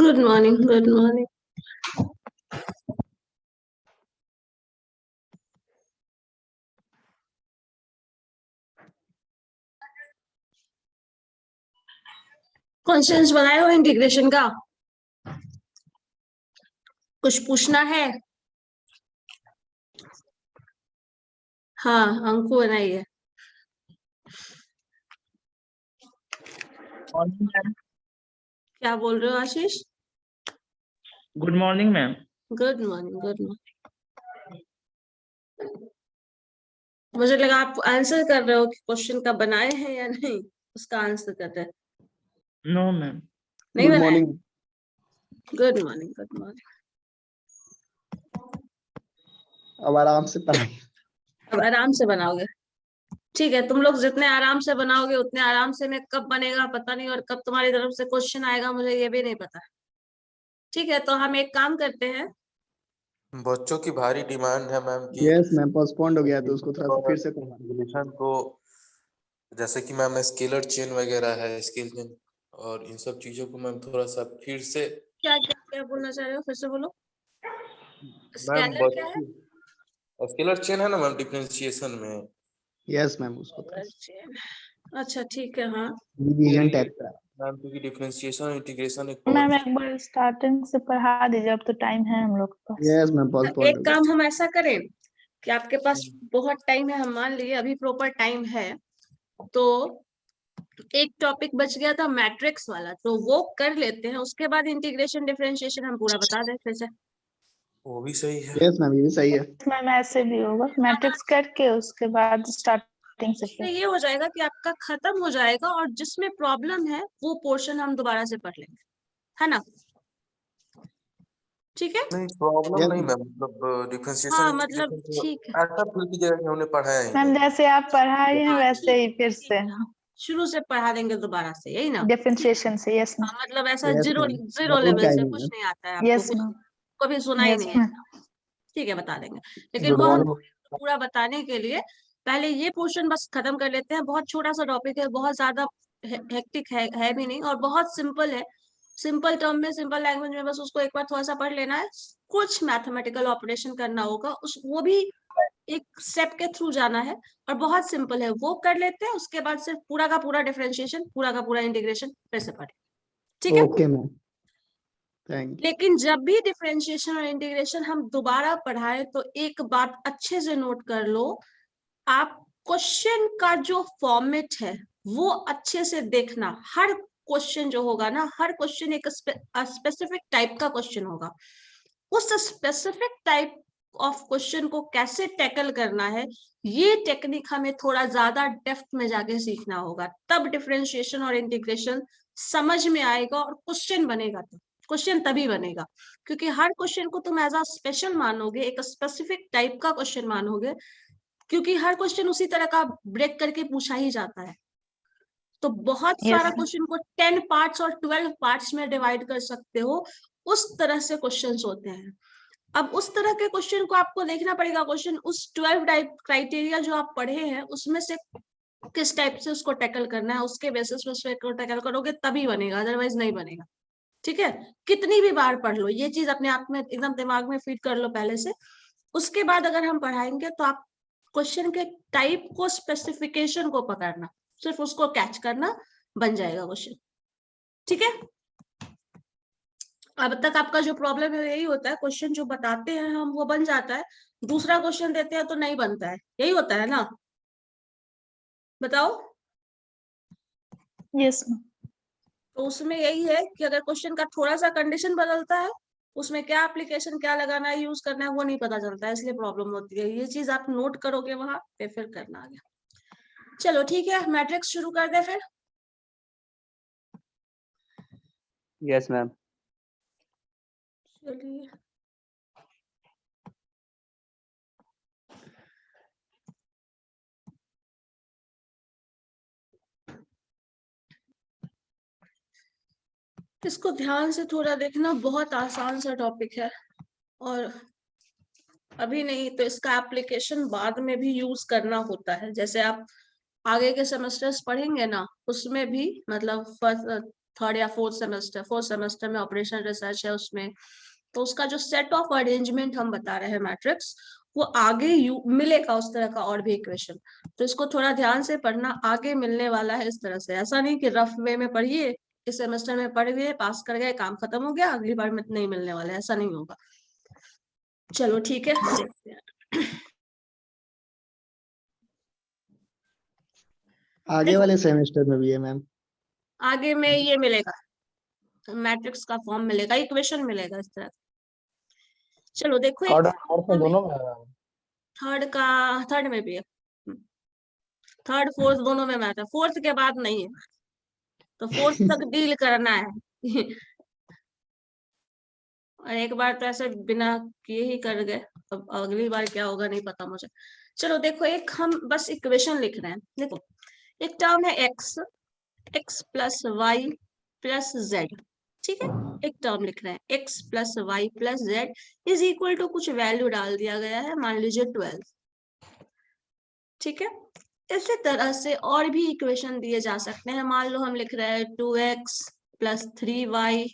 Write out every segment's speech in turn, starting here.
Good morning, good morning. Questions बनाए हो integration का? कुछ पूछना है? हाँ, अंकु बनाइए। Morning ma'am. क्या बोल रहे हो Ashish? Good morning ma'am. Good morning, good morning. मुझे लगा आप आंसर कर रहे हो कि क्वेश्चन का बनाए हैं या नहीं, उसका आंसर कर रहे हैं। No ma'am. नहीं गुड बनाए? Morning. Good morning, good morning. अब आराम से पढ़ाई। अब आराम से बनाओगे? ठीक है, तुम लोग जितने आराम से बनाओगे उतने आराम से मैं कब बनेगा पता नहीं, और कब तुम्हारी तरफ से क्वेश्चन आएगा मुझे ये भी नहीं पता। ठीक है, तो हम एक काम करते हैं। बच्चों की भारी डिमांड है मैम कि यस मैम, पोस्टपोन्ड हो गया तो उसको थोड़ा सा फिर से करवाना। इंटीग्रेशन को, जैसे कि मैम स्केलर चेन वगैरह है, स्केल चेन और इन सब चीजों को मैम थोड़ा सा फिर से क्या क्या क्या बोलना चाह रहे हो, फिर से बोलो। मैम स्केलर क्या है? स्केलर चेन है ना मैम डिफरेंशिएशन में। यस मैम, उसको थोड़ा सा अच्छा ठीक है, हाँ। डिवीजन टाइप का। मैम क्योंकि डिफरेंशिएशन और इंटीग्रेशन एक मैम एक बार स्टार्टिंग से पढ़ा दीजिए, अब तो टाइम है हम लोग के पास। यस मैम, पोस्टपोन्ड एक हो गया। काम हम ऐसा करें कि आपके पास बहुत टाइम है, हम मान लिए अभी प्रॉपर टाइम है, तो एक टॉपिक बच गया था मैट्रिक्स वाला, तो वो कर लेते हैं, उसके बाद इंटीग्रेशन डिफरेंशिएशन हम पूरा बता दें फिर से। वो भी सही है। यस मैम, ये भी सही है। मैम ऐसे भी होगा, मैट्रिक्स करके उसके बाद स्टार्टिंग से तो फिर। ये हो जाएगा कि आपका खत्म हो जाएगा, और जिसमें प्रॉब्लम है वो पोर्शन हम दोबारा से पढ़ लेंगे, है ना? ठीक है। नहीं प्रॉब्लम Yes, नहीं ma'am. मैम, मतलब डिफरेंशिएशन हाँ इंटीग्रेशन मतलब को ठीक है। ऐसा फील कीजिएगा कि हमने पढ़ाया ही मैम नहीं। जैसे आप पढ़ाए हैं हाँ, वैसे ही ठीक फिर है, से ठीक है। शुरू से पढ़ा देंगे दोबारा से, यही ना? डिफरेंशिएशन से। Yes ma'am. हाँ, मतलब ऐसा यस जीरो मैम, जीरो बहुत लेवल से टाइम कुछ है। नहीं आता है आपको, यस कुछ मैम। कभी सुना ही यस नहीं है। मैम। ठीक है, बता देंगे, लेकिन गुड वो हम मॉर्निंग। पूरा बताने के लिए पहले ये पोर्शन बस खत्म कर लेते हैं। बहुत छोटा सा टॉपिक है, बहुत ज्यादा हेक्टिक है भी नहीं, और बहुत सिंपल है। सिंपल टर्म में, सिंपल लैंग्वेज में बस उसको एक बार थोड़ा सा पढ़ लेना है। कुछ मैथमेटिकल ऑपरेशन करना होगा, उस वो भी एक स्टेप के थ्रू जाना है, और बहुत सिंपल है, वो कर लेते हैं। उसके बाद सिर्फ पूरा का पूरा डिफरेंशिएशन, पूरा का पूरा इंटीग्रेशन फिर से पढ़े। ठीक है। Okay ma'am, thank you. लेकिन जब भी डिफरेंशिएशन और इंटीग्रेशन हम दोबारा पढ़ाए तो एक बात अच्छे से नोट कर लो, आप क्वेश्चन का जो फॉर्मेट है वो अच्छे से देखना। हर क्वेश्चन जो होगा ना, हर क्वेश्चन एक स्पेसिफिक टाइप का क्वेश्चन होगा। उस स्पेसिफिक टाइप ऑफ क्वेश्चन को कैसे टैकल करना है, ये टेक्निक हमें थोड़ा ज्यादा डेप्थ में जाके सीखना होगा, तब डिफरेंशिएशन और इंटीग्रेशन समझ में आएगा और क्वेश्चन बनेगा। तो क्वेश्चन तभी बनेगा क्योंकि हर क्वेश्चन को तुम एज अ स्पेशल मानोगे, एक स्पेसिफिक टाइप का क्वेश्चन मानोगे, क्योंकि हर क्वेश्चन उसी तरह का ब्रेक करके पूछा ही जाता है। तो बहुत सारा Yes. क्वेश्चन को 10 पार्ट्स और 12 पार्ट्स में डिवाइड कर सकते हो, उस तरह से क्वेश्चंस होते हैं। अब उस तरह के क्वेश्चन को आपको देखना पड़ेगा, क्वेश्चन उस 12 टाइप क्राइटेरिया जो आप पढ़े हैं उसमें से किस टाइप से उसको टैकल करना है, उसके बेसिस पे उसको टैकल करोगे तभी बनेगा, अदरवाइज नहीं बनेगा। ठीक है, कितनी भी बार पढ़ लो, ये चीज अपने आप में एकदम दिमाग में फीड कर लो पहले से। उसके बाद अगर हम पढ़ाएंगे तो आप क्वेश्चन के टाइप को, स्पेसिफिकेशन को पकड़ना, सिर्फ उसको कैच करना, बन जाएगा क्वेश्चन। ठीक है। अब तक आपका जो प्रॉब्लम है यही होता है, क्वेश्चन जो बताते हैं हम वो बन जाता है, दूसरा क्वेश्चन देते हैं तो नहीं बनता है, यही होता है ना? बताओ। Yes ma'am. तो उसमें यही है कि अगर क्वेश्चन का थोड़ा सा कंडीशन बदलता है, उसमें क्या एप्लीकेशन क्या लगाना है, यूज करना है, वो नहीं पता चलता है, इसलिए प्रॉब्लम होती है। ये चीज आप नोट करोगे वहां पे, फिर करना आ गया। चलो ठीक है, मैट्रिक्स शुरू कर दे फिर। Yes ma'am. चलिए, इसको ध्यान से थोड़ा देखना, बहुत आसान सा टॉपिक है, और अभी नहीं तो इसका एप्लीकेशन बाद में भी यूज करना होता है। जैसे आप आगे के सेमेस्टर्स पढ़ेंगे ना, उसमें भी मतलब थर्ड या फोर्थ सेमेस्टर में ऑपरेशन रिसर्च है उसमें, तो उसका जो सेट ऑफ अरेंजमेंट हम बता रहे हैं मैट्रिक्स, वो आगे मिलेगा उस तरह का और भी इक्वेशन। तो इसको थोड़ा ध्यान से पढ़ना, आगे मिलने वाला है इस तरह से। ऐसा नहीं कि रफ वे में पढ़िए, इस सेमेस्टर में पढ़ गए, पास कर गए, काम खत्म हो गया, अगली बार में नहीं मिलने वाला है, ऐसा नहीं होगा। चलो ठीक है, देखते हैं। आगे वाले सेमेस्टर में भी है मैम? आगे में ये मिलेगा, मैट्रिक्स का फॉर्म मिलेगा, इक्वेशन मिलेगा इस तरह। चलो देखो, थर्ड और फोर्थ में दोनों में है। थर्ड में भी है, थर्ड फोर्थ दोनों में मैथ है, फोर्थ के बाद नहीं है, तो फोर्थ तक डील करना है। और एक बार तो ऐसे बिना किए ही कर गए, अब अगली बार क्या होगा नहीं पता मुझे। चलो देखो, एक हम बस इक्वेशन लिख रहे हैं। देखो, एक टर्म है x plus y plus z, ठीक है, एक टर्म लिख रहे हैं x plus y plus z is equal to कुछ वैल्यू डाल दिया गया है, मान लीजिए 12, ठीक है। इसी तरह से और भी इक्वेशन दिए जा सकते हैं। मान लो हम लिख रहे हैं 2x plus 3y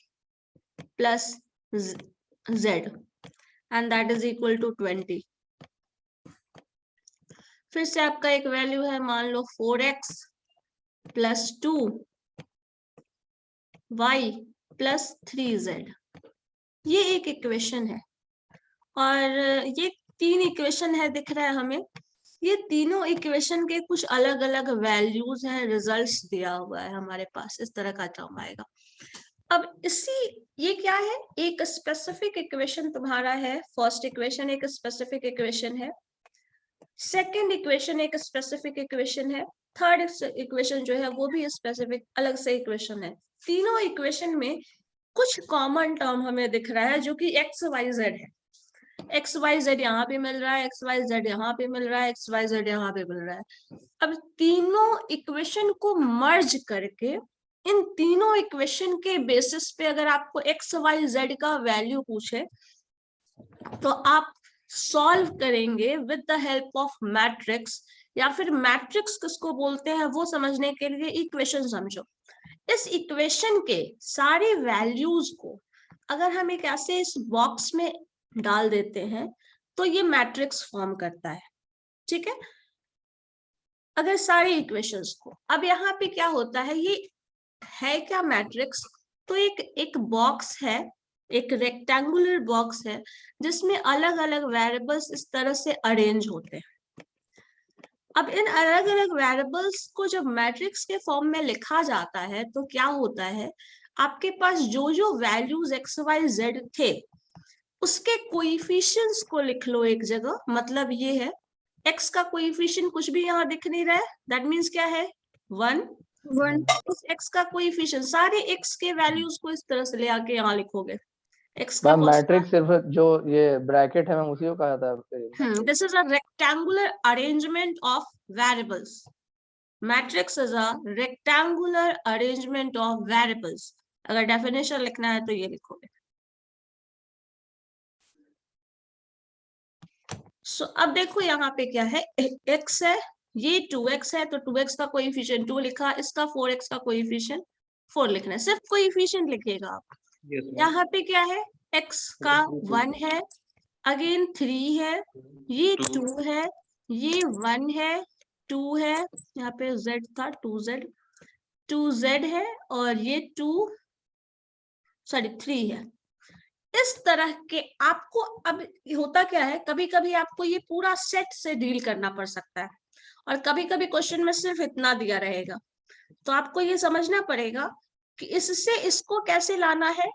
plus z and that is equal to 20। फिर से आपका एक वैल्यू है, मान लो 4x plus 2y plus 3z, ये एक इक्वेशन है। और ये 3 इक्वेशन है दिख रहा है हमें, ये तीनों इक्वेशन के कुछ अलग अलग वैल्यूज हैं, रिजल्ट्स दिया हुआ है हमारे पास, इस तरह का टर्म आएगा। अब ये क्या है, एक स्पेसिफिक इक्वेशन तुम्हारा है, फर्स्ट इक्वेशन एक स्पेसिफिक इक्वेशन है, सेकंड इक्वेशन एक स्पेसिफिक इक्वेशन है, थर्ड इक्वेशन जो है वो भी स्पेसिफिक अलग से इक्वेशन है। तीनों इक्वेशन में कुछ कॉमन टर्म हमें दिख रहा है जो कि एक्स वाई जेड है। एक्स वाई जेड यहाँ पे मिल रहा है, एक्स वाई जेड यहाँ पे मिल रहा है, एक्स वाई जेड यहाँ पे मिल रहा है। अब तीनों इक्वेशन को मर्ज करके इन तीनों इक्वेशन के बेसिस पे अगर आपको एक्स वाई जेड का वैल्यू पूछे तो आप सॉल्व करेंगे with the help of matrix, या फिर मैट्रिक्स किसको बोलते हैं वो समझने के लिए इक्वेशन समझो। इस इक्वेशन के सारे वैल्यूज को अगर हम एक ऐसे इस बॉक्स में डाल देते हैं तो ये मैट्रिक्स फॉर्म करता है, ठीक है। अगर सारे इक्वेशंस को, अब यहाँ पे क्या होता है, ये है क्या मैट्रिक्स, तो एक बॉक्स है, एक रेक्टेंगुलर बॉक्स है जिसमें अलग अलग वेरिएबल्स इस तरह से अरेंज होते हैं। अब इन अलग अलग वेरिएबल्स को जब मैट्रिक्स के फॉर्म में लिखा जाता है तो क्या होता है, आपके पास जो जो वैल्यूज एक्स वाई जेड थे उसके कोएफिशिएंट्स को लिख लो एक जगह। मतलब ये है, x का कोएफिशिएंट कुछ भी यहाँ दिख नहीं रहा है, दैट मीन्स क्या है, 1। उस x का कोएफिशिएंट, सारे x के वैल्यूज को इस तरह से ले आके यहाँ लिखोगे। x का मैट्रिक्स सिर्फ जो ये ब्रैकेट है मैम उसी को कहा था। This is a rectangular arrangement of variables. Matrix is a rectangular arrangement of variables. अगर डेफिनेशन लिखना है तो ये लिखोगे। सो अब देखो यहाँ पे क्या है, x है, ये 2x है, तो 2x का कोएफिशिएंट 2 लिखा, इसका 4x का कोएफिशिएंट 4 लिखना है, सिर्फ कोएफिशिएंट लिखिएगा आप। यहाँ पे क्या है, x का 1 है, अगेन 3 है, ये 2 है, ये 1 है, 2 है, यहाँ पे z था 2z है, और ये 3 है। इस तरह के आपको, अब होता क्या है, कभी कभी आपको ये पूरा सेट से डील करना पड़ सकता है, और कभी कभी क्वेश्चन में सिर्फ इतना दिया रहेगा, तो आपको ये समझना पड़ेगा कि इससे इसको कैसे लाना है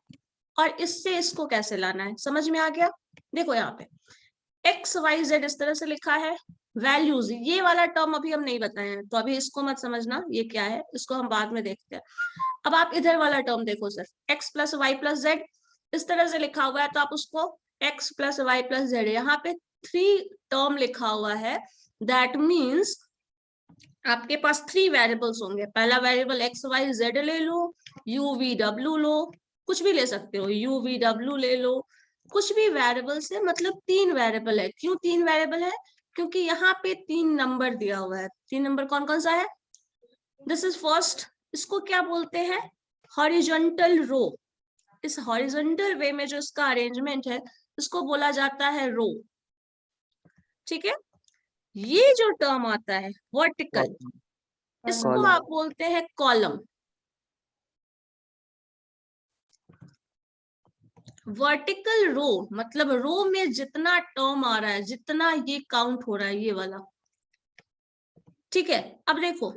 और इससे इसको कैसे लाना है। समझ में आ गया? देखो यहाँ पे एक्स वाई जेड इस तरह से लिखा है, वैल्यूज, ये वाला टर्म अभी हम नहीं बताए हैं तो अभी इसको मत समझना ये क्या है, इसको हम बाद में देखते हैं। अब आप इधर वाला टर्म देखो, सिर्फ x plus y plus z इस तरह से लिखा हुआ है, तो आप उसको x plus y plus z, यहाँ पे 3 टर्म लिखा हुआ है, दैट मीन्स आपके पास 3 वेरिएबल्स होंगे। पहला वेरिएबल एक्स वाई जेड ले लो, u v w लो, कुछ भी ले सकते हो, u v w ले लो, कुछ भी वेरिएबल से, मतलब 3 वेरिएबल है। क्यों 3 वेरिएबल है? क्योंकि यहाँ पे 3 नंबर दिया हुआ है। 3 नंबर कौन कौन सा है? दिस इज फर्स्ट, इसको क्या बोलते हैं, हॉरिजॉन्टल रो, इस हॉरिजॉन्टल वे में जो इसका अरेंजमेंट है इसको बोला जाता है रो। ठीक है, ये जो टर्म आता है वर्टिकल, इसको Column. आप बोलते हैं कॉलम। वर्टिकल रो मतलब रो में जितना टर्म आ रहा है, जितना ये काउंट हो रहा है, ये वाला। ठीक है, अब देखो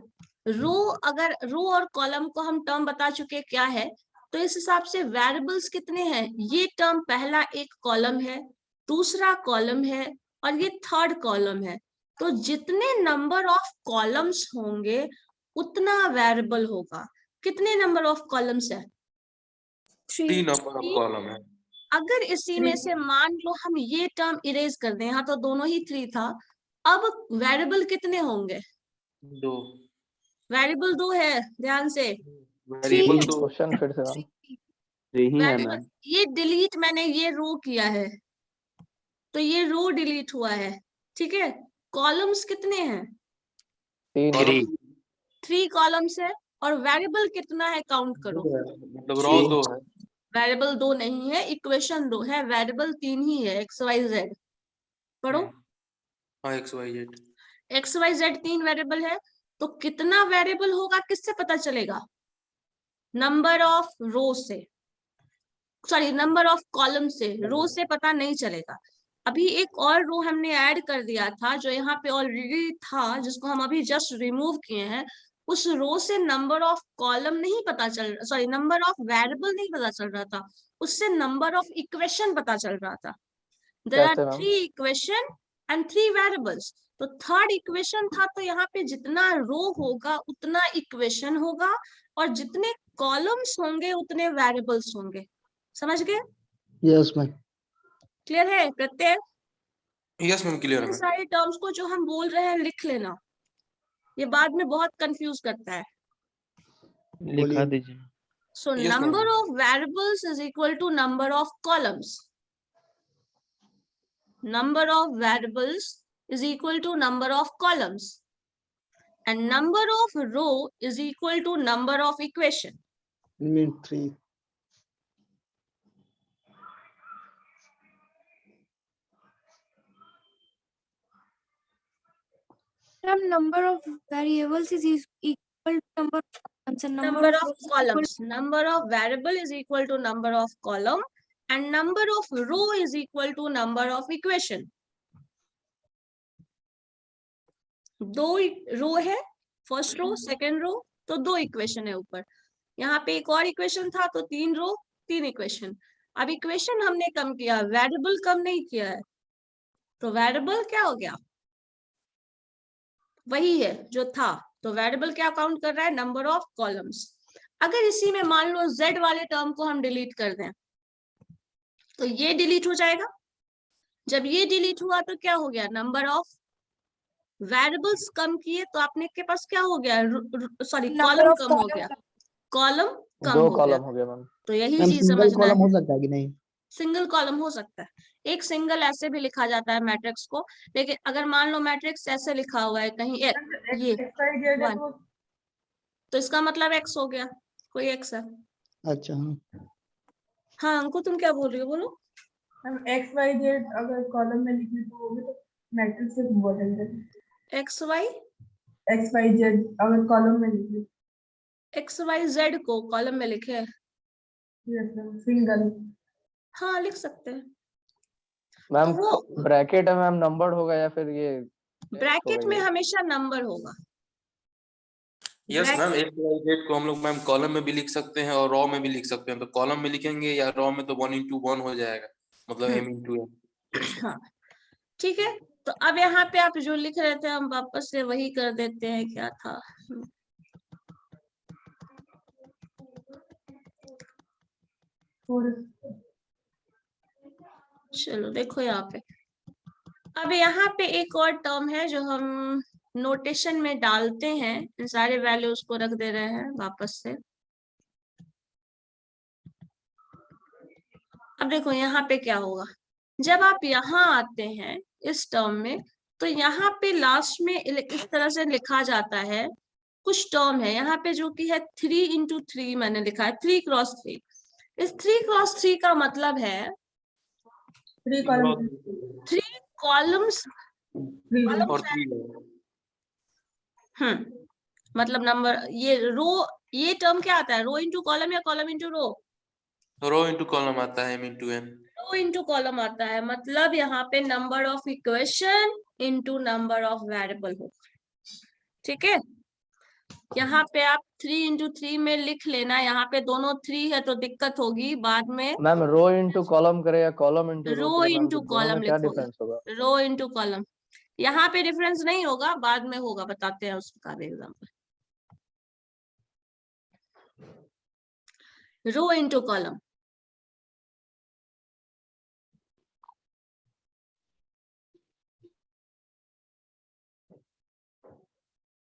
रो, अगर रो और कॉलम को हम टर्म बता चुके क्या है, तो इस हिसाब से वेरिएबल्स कितने हैं, ये टर्म पहला एक कॉलम है, दूसरा कॉलम है और ये थर्ड कॉलम है। तो जितने नंबर ऑफ कॉलम्स होंगे उतना वेरिएबल होगा। कितने नंबर ऑफ कॉलम्स है? 3 नंबर ऑफ कॉलम है। अगर इसी में से मान लो हम ये टर्म इरेज कर दें, यहाँ तो दोनों ही 3 था, अब वेरिएबल कितने होंगे? 2 वेरिएबल 2 है, ध्यान से। वेरिएबल 2 क्वेश्चन फिर से मैम। वेरिएबल ये डिलीट मैंने ये रो किया है, तो ये रो डिलीट हुआ है। ठीक है, कॉलम्स कितने हैं? 3 कॉलम्स है और वेरिएबल कितना है, काउंट करो। मतलब रो 2 है। वेरिएबल 2 नहीं है, इक्वेशन 2 है, वेरिएबल 3 ही है, XYZ। पढ़ो, हाँ XYZ। XYZ 3 वेरिएबल है, तो कितना वेरिएबल होगा किससे पता चलेगा? नंबर ऑफ रो से, सॉरी नंबर ऑफ कॉलम से, रो से पता नहीं चलेगा। अभी एक और रो हमने ऐड कर दिया था जो यहाँ पे ऑलरेडी था, जिसको हम अभी जस्ट रिमूव किए हैं। उस रो से नंबर ऑफ कॉलम नहीं पता चल, सॉरी नंबर ऑफ वेरिएबल नहीं पता चल रहा था, उससे नंबर ऑफ इक्वेशन पता चल रहा था। देयर आर कैसे मैम? 3 equation and 3 variables. तो थर्ड इक्वेशन था, तो यहाँ पे जितना रो होगा उतना इक्वेशन होगा, और जितने कॉलम्स होंगे उतने वेरिएबल्स होंगे। समझ गए? Yes, ma'am. क्लियर है प्रत्यय? यस मैम क्लियर इन है। सारे टर्म्स को जो हम बोल रहे हैं लिख लेना, ये बाद में बहुत कंफ्यूज करता है। लिखा बोलिए। दीजिए। So Yes, ma'am. number of variables is equal to number of columns. Number of variables is equal to number of columns. And number of row is equal to number of equation. You mean 3. Number of variables is equal to number of columns and Number of rows is equal columns. Number of variable is equal to number of column. And number of row is equal to number of equation. दो रो है, first row second row, तो 2 equation है ऊपर। यहाँ पे एक और equation था, तो 3 रो 3 इक्वेशन। अब इक्वेशन हमने कम किया, वेरिएबल कम नहीं किया है, तो वेरिएबल क्या हो गया, वही है जो था। तो वेरिएबल क्या काउंट कर रहा है, नंबर ऑफ कॉलम्स। अगर इसी में मान लो z वाले टर्म को हम डिलीट कर दें, तो ये डिलीट हो जाएगा। जब ये डिलीट हुआ तो क्या हो गया, नंबर ऑफ वेरिएबल्स कम किए, तो आपने के पास क्या हो गया, सॉरी कॉलम कम हो गया, कॉलम कम 2 हो गया। कॉलम हो गया मैम। तो यही मैम चीज सिंगल समझना कॉलम है। हो सकता है कि नहीं? सिंगल कॉलम हो सकता है, एक सिंगल ऐसे भी लिखा जाता है मैट्रिक्स को। लेकिन अगर मान लो मैट्रिक्स ऐसे लिखा हुआ है कहीं ये 1, तो इसका मतलब x हो गया, कोई x है। अच्छा हाँ। हाँ अंकु तुम क्या बोल रही हो, बोलो। हम XYZ अगर कॉलम में लिखे तो वो भी तो मैट्रिक्स से बोलेंगे। XYZ अगर कॉलम में लिखे, XYZ को कॉलम में लिखे, सिंगल। हाँ लिख सकते हैं। मैम वो ब्रैकेट है मैम, नंबर्ड होगा या फिर ये ब्रैकेट में हमेशा नंबर होगा। यस मैम XYZ को हम लोग मैम कॉलम में भी लिख सकते हैं और रॉ में भी लिख सकते हैं। तो कॉलम में लिखेंगे या रॉ में तो 1 into 1 हो जाएगा, मतलब m into n। हाँ ठीक है, तो अब यहाँ पे आप जो लिख रहे थे हम वापस से वही कर देते हैं, क्या था। चलो देखो यहाँ पे, अब यहाँ पे एक और टर्म है जो हम नोटेशन में डालते हैं, इन सारे वैल्यूज को रख दे रहे हैं वापस से। अब देखो यहाँ पे क्या होगा, जब आप यहाँ आते हैं इस टर्म में, तो यहाँ पे लास्ट में इस तरह से लिखा जाता है कुछ टर्म है यहाँ पे जो कि है 3 into 3 मैंने लिखा है 3 क्रॉस 3। इस 3 क्रॉस 3 का मतलब है 3 column 3 कॉलम्स 3 और 3 मतलब नंबर ये रो, ये टर्म क्या आता है, रो इंटू कॉलम या column into rho? Rho into column आता है, m into n। Rho into column आता है, मतलब यहाँ पे number of equation into number of variable होगा। ठीक है, यहाँ पे आप 3 into 3 में लिख लेना, यहाँ पे दोनों 3 है तो दिक्कत होगी बाद में। मैम रो इंटू कॉलम करे या कॉलम इंटू रो रो करे मैम, इंटू तो दोनों कॉलम में क्या लिखोगे, डिफरेंस होगा? Rho into column. यहाँ पे डिफरेंस नहीं होगा, बाद में होगा, बताते हैं उसका भी एग्जाम्पल। रो इंटू कॉलम,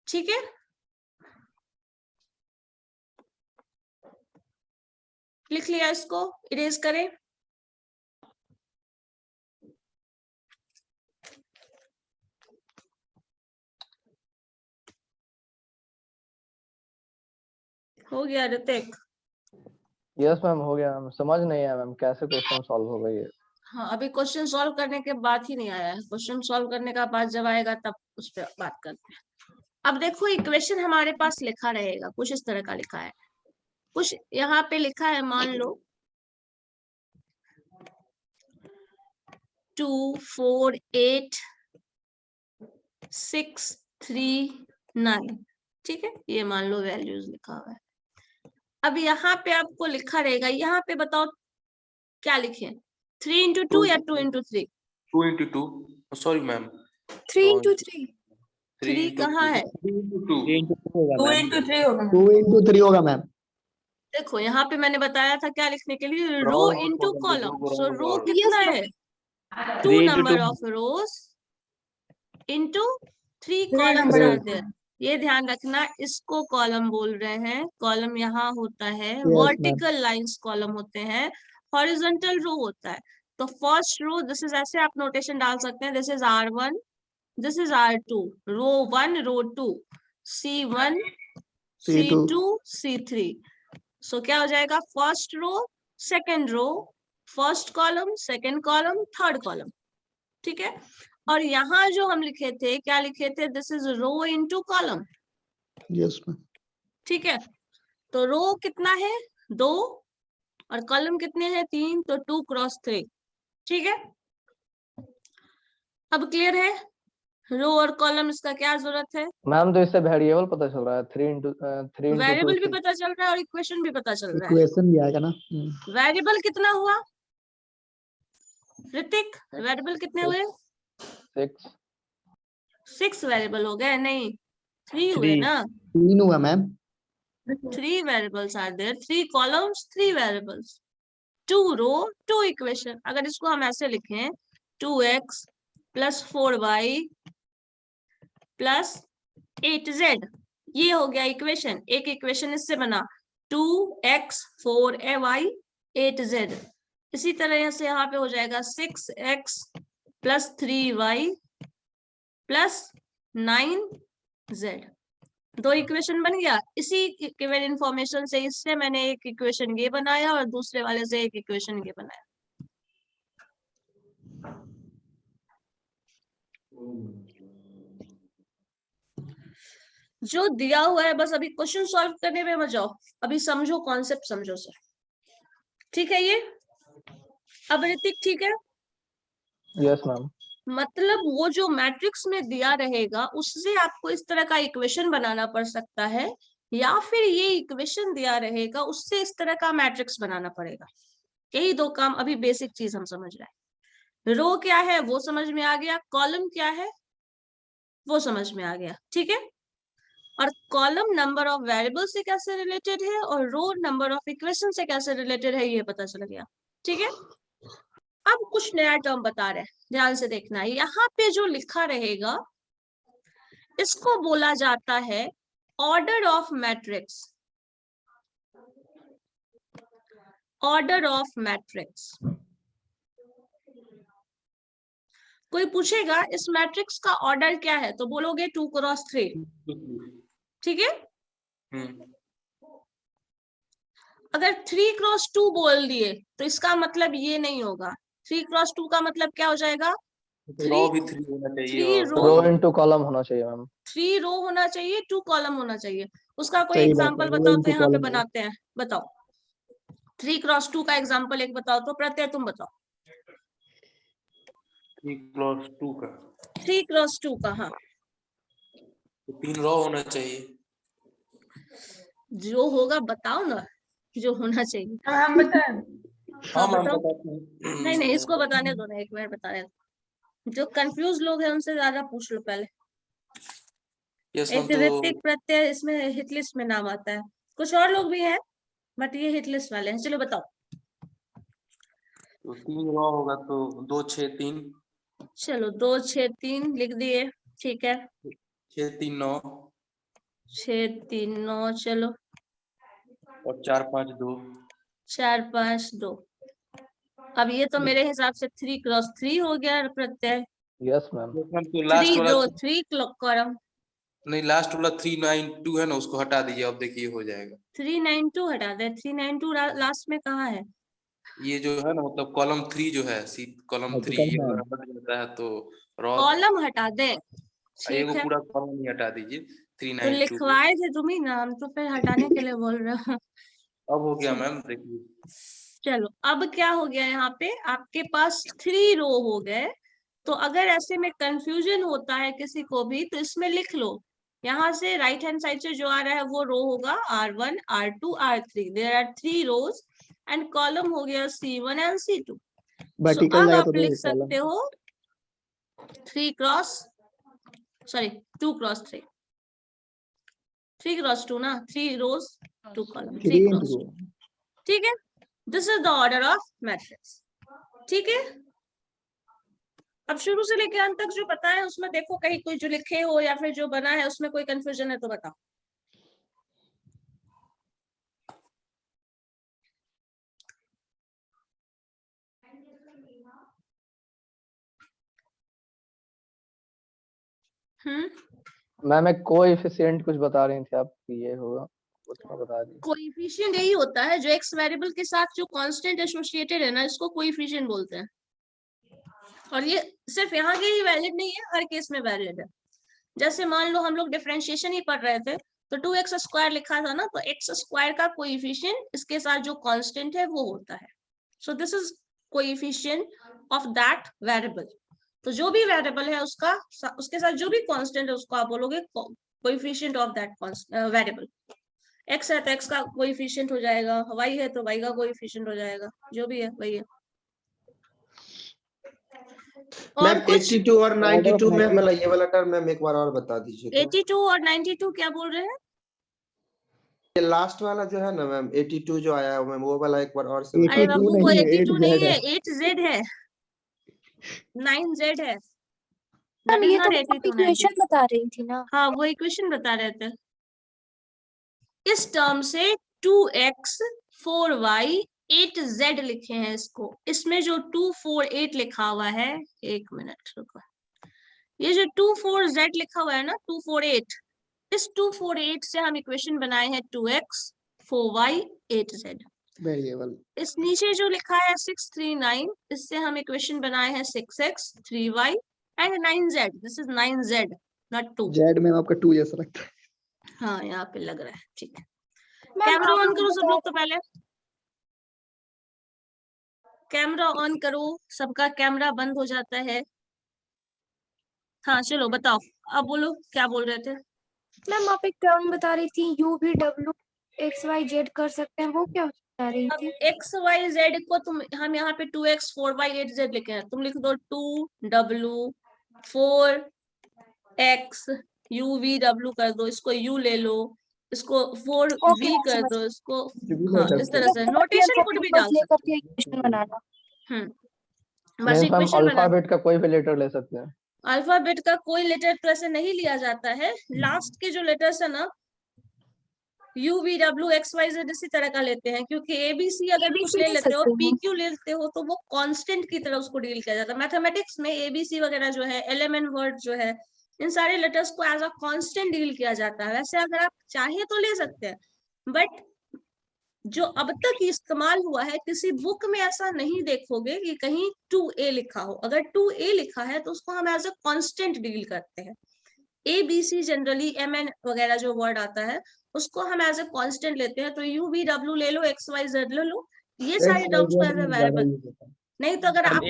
ठीक है, लिख लिया, इसको इरेज करें। हो गया ऋतिक? यस मैम हो गया मैम, समझ नहीं आया मैम कैसे क्वेश्चन सॉल्व होगा ये। हाँ, अभी क्वेश्चन सॉल्व करने के बाद ही नहीं आया है, क्वेश्चन सॉल्व करने का बाद जब आएगा तब उस पर बात करते हैं। अब देखो इक्वेशन हमारे पास लिखा रहेगा, कुछ इस तरह का लिखा है, कुछ यहाँ पे लिखा है, मान लो 2 4 8 6 3 9, ठीक है, ये मान लो वैल्यूज लिखा हुआ है। अब यहाँ पे आपको लिखा रहेगा, यहाँ पे बताओ क्या लिखे, 3 into 2 या 2 into 3? 2 into 2, sorry ma'am, 3 into 3. 3 कहाँ है? 3 into 2। 3 into 2 होगा 2 मैम। into 3 होगा 2 into 3 होगा मैम। देखो यहाँ पे मैंने बताया था क्या लिखने के लिए, Row रो into into column, column. row सो into रो column। कितना Yes, है, 2 3 into number 2 of rows into 3 3 columns number are of there। ये ध्यान रखना, इसको कॉलम बोल रहे हैं, कॉलम यहाँ होता है, Yes, ma'am. Vertical lines column होते हैं, हॉरिजॉन्टल रो होता है। तो फर्स्ट रो, दिस इज, ऐसे आप नोटेशन डाल सकते हैं, this is R1, this is R2, row 1 row 2, C1 C2 C3। So क्या हो जाएगा, first row second row, first column second column third column, ठीक है। और यहाँ जो हम लिखे थे, क्या लिखे थे, this is row into column, Yes, ma'am. ठीक है। तो रो कितना है 2 और कॉलम कितने हैं 3, तो 2 क्रॉस 3, ठीक है। अब क्लियर है, रो और कॉलम इसका क्या जरूरत है, मैम तो इससे वेरिएबल पता चल रहा है, 3 into 2 वेरिएबल भी पता चल रहा है और इक्वेशन भी पता चल रहा है। इक्वेशन भी आएगा ना। वेरिएबल कितना हुआ ऋतिक, वेरिएबल कितने हुए, 6। 6 वेरिएबल हो गए, नहीं 3 हुए 3 ना, 3 हुआ ma'am. 3 variables are there, 3 columns 3 variables, 2 row 2 equation। अगर इसको हम ऐसे लिखें 2x plus 4y plus 8z, ये हो गया इक्वेशन। एक इक्वेशन इससे बना 2x 4y 8z। इसी तरह से यहाँ पे हो जाएगा 6x plus 3y plus 9z, 2 equation बन गया। इसी गिवन इंफॉर्मेशन से इससे मैंने एक इक्वेशन ये बनाया और दूसरे वाले से एक इक्वेशन ये बनाया। जो दिया हुआ है बस अभी क्वेश्चन सॉल्व करने में मत जाओ, अभी समझो, कॉन्सेप्ट समझो सर, ठीक है। ये अब ऋतिक ठीक है, यस मैम। मतलब वो जो मैट्रिक्स में दिया रहेगा उससे आपको इस तरह का इक्वेशन बनाना पड़ सकता है, या फिर ये इक्वेशन दिया रहेगा उससे इस तरह का मैट्रिक्स बनाना पड़ेगा। यही 2 काम अभी बेसिक चीज हम समझ रहे हैं। रो क्या है वो समझ में आ गया, कॉलम क्या है वो समझ में आ गया, ठीक है। और कॉलम नंबर ऑफ वेरिएबल से कैसे रिलेटेड है और रो नंबर ऑफ इक्वेशन से कैसे रिलेटेड है ये पता चल गया, ठीक है। अब कुछ नया टर्म बता रहे हैं, ध्यान से देखना है। यहाँ पे जो लिखा रहेगा इसको बोला जाता है order of matrix, order of matrix. कोई पूछेगा इस मैट्रिक्स का ऑर्डर क्या है तो बोलोगे 2 क्रॉस 3, ठीक है। हम्म, अगर 3x2 बोल दिए तो इसका मतलब ये नहीं होगा। 3x2 का मतलब क्या हो जाएगा? रॉ भी 3 होना चाहिए 3 और रो रो इनटू कॉलम होना चाहिए मैम। 3 रो होना चाहिए, 2 कॉलम होना चाहिए। उसका कोई सही बात एग्जांपल है, रो बताओ तो इनटू यहाँ पे कॉलम होगा। बनाते हैं। बताओ 3x2 का एग्जांपल एक बताओ तो। प्रत्यय तुम बताओ 3x2 का 3x2 का। हाँ, तो 3 रॉ होना चाहिए। जो होगा बताओ ना, जो होना चाहिए। हाँ हम बताएं। हाँ हाँ मैम बताओ। बताते हैं। नहीं इसको बताने दो ना, एक मिनट बताने दो। जो कंफ्यूज लोग हैं उनसे ज्यादा पूछ लो पहले। यस एक मैम, तो ऋतिक प्रत्यय इसमें हिट लिस्ट में नाम आता है, कुछ और लोग भी हैं बट ये हिट लिस्ट वाले हैं। चलो बताओ। 3 रॉ होगा तो 2 6 3, चलो 2 6 3 लिख दिए, ठीक है। 6 3 9 6 3 9, चलो और 4 5 2। 4 5 2। अब ये तो मेरे हिसाब से 3x3 हो गया प्रत्यय। Yes ma'am. यस मैम, तो लास्ट 3 वाला रो 3 कॉलम। नहीं, लास्ट वाला 392 है ना, उसको हटा दीजिए, अब देखिए हो जाएगा। 392 हटा दे। 392 लास्ट में कहाँ है? ये जो है ना, मतलब कॉलम 3 जो है, सी कॉलम 3 वर्टिकल ये है। अगर हट जाता है तो रॉ कॉलम हटा दे, ये ठीक को है। पूरा कॉलम ही हटा दीजिए तो 392 को। लिखवाए थे तुम ही ना, हम तो फिर हटाने के लिए बोल रहे हो। अब हो गया मैम, देखिए। चलो अब क्या हो गया, यहाँ पे आपके पास 3 रो हो गए। तो अगर ऐसे में कंफ्यूजन होता है किसी को भी तो इसमें लिख लो, यहाँ से राइट हैंड साइड से जो आ रहा है वो रो होगा R1 R2 R3। There are 3 rows and column हो गया C1 and C2। So vertical अब जाएगा आप तो लिख रो सकते कॉलम। हो 2x3, 3x2 ना, 3 रोज 2 कॉलम, 3 इंटू 3x2। ठीक है, this is the order of matrix. ठीक है, अब शुरू से लेकर अंत तक जो पता है उसमें देखो कहीं कोई जो लिखे हो या फिर जो बना है उसमें कोई कंफ्यूजन है तो बताओ। मैम एक कोएफिशिएंट कुछ बता रही थी आप, ये होगा उतना बता दी। कोएफिशिएंट यही होता है जो एक्स वेरिएबल के साथ जो कांस्टेंट एसोसिएटेड है ना, इसको कोएफिशिएंट बोलते हैं। और ये सिर्फ यहाँ के ही वैलिड नहीं है, हर केस में वैलिड है। जैसे मान लो हम लोग डिफरेंशिएशन ही पढ़ रहे थे तो 2x² लिखा था ना, तो x² का कोएफिशिएंट इसके साथ जो कांस्टेंट है वो होता है। So this is coefficient of that variable. तो जो भी वेरिएबल है उसका उसके साथ जो भी कांस्टेंट है उसको आप बोलोगे coefficient of that variable. x है तो x का कोएफिशिएंट हो जाएगा, y है तो y का कोएफिशिएंट हो जाएगा, जो भी है वही है। और मैम कुछ 82 और 92 में मतलब ये वाला टर्म मैम एक बार और बता दीजिए तो। 82 और 92 क्या बोल रहे हैं? ये लास्ट वाला जो है ना मैम 82 जो आया है मैम, वो वाला एक बार और से अरे 82 बाबू वो नहीं है, 82 नहीं 8Z है, है। 8Z है, 9Z है। मैम That is ये not तो 82, 92। इक्वेशन बता रही थी ना। हाँ वो इक्वेशन बता रहे थे। इस टर्म से 2x 4y 8z लिखे हैं इसको। इसमें जो 2 4 8 लिखा हुआ है, एक मिनट रुको, ये जो 2 4 z लिखा हुआ है ना 2 4 8, इस 2 4 8 से हम इक्वेशन बनाए हैं 2x 4y 8z। वेरिएबल इस नीचे जो लिखा है 6 3 9, इससे हम इक्वेशन बनाए हैं 6x 3y and 9z। This is 9z not 2। Z में आपका 2 जैसा लगता है। हाँ यहाँ पे लग रहा है, ठीक है। मैम कैमरा आप ऑन लोग करो सब बता लोग, तो पहले कैमरा ऑन करो, सबका कैमरा बंद हो जाता है। हाँ चलो बताओ, अब बोलो क्या बोल रहे थे। मैम आप एक टर्म बता रही थी UVW XYZ कर सकते हैं, वो क्या बता रही अब थी? एक्स वाई जेड को तुम, हम यहाँ पे 2x 4y 8z लिखे हैं, तुम लिख दो 2W 4x UVW कर दो, इसको U ले लो, इसको 4V ओके मैम कर समझ दो, इसको भी हाँ ले इस सकते तरह हैं। से गई। नोटेशन कुछ भी डाल लेकर सकते के इक्वेशन बनाना। हो। बस मीन्स मैम इक्वेशन बना। अल्फाबेट का कोई भी लेटर ले सकते हैं। अल्फाबेट का कोई लेटर तो ऐसे नहीं लिया जाता है, लास्ट के जो लेटर्स है ना UVW XYZ इसी तरह का लेते हैं, क्योंकि ABC अगर कुछ ABC ले ले लेते हो, सकते हैं। PQ लेते हो तो वो कांस्टेंट की तरह उसको डील किया जाता है। मैथमेटिक्स में ABC वगैरह जो है, एलिमेंट वर्ड जो है, इन सारे लेटर्स को एज अ कांस्टेंट डील किया जाता है। वैसे अगर आप चाहे तो ले सकते हैं, बट जो अब तक इस्तेमाल हुआ है किसी बुक में ऐसा नहीं देखोगे कि कहीं 2A लिखा हो। अगर 2A लिखा है तो उसको हम एज अ कांस्टेंट डील करते हैं। ABC जनरली MN वगैरह जो वर्ड आता है उसको हम एज अ कांस्टेंट लेते हैं। तो UVW ले लो, XYZ ले लो, ये सारे टर्म्स को एज अ वेरिएबल। नहीं तो अगर आप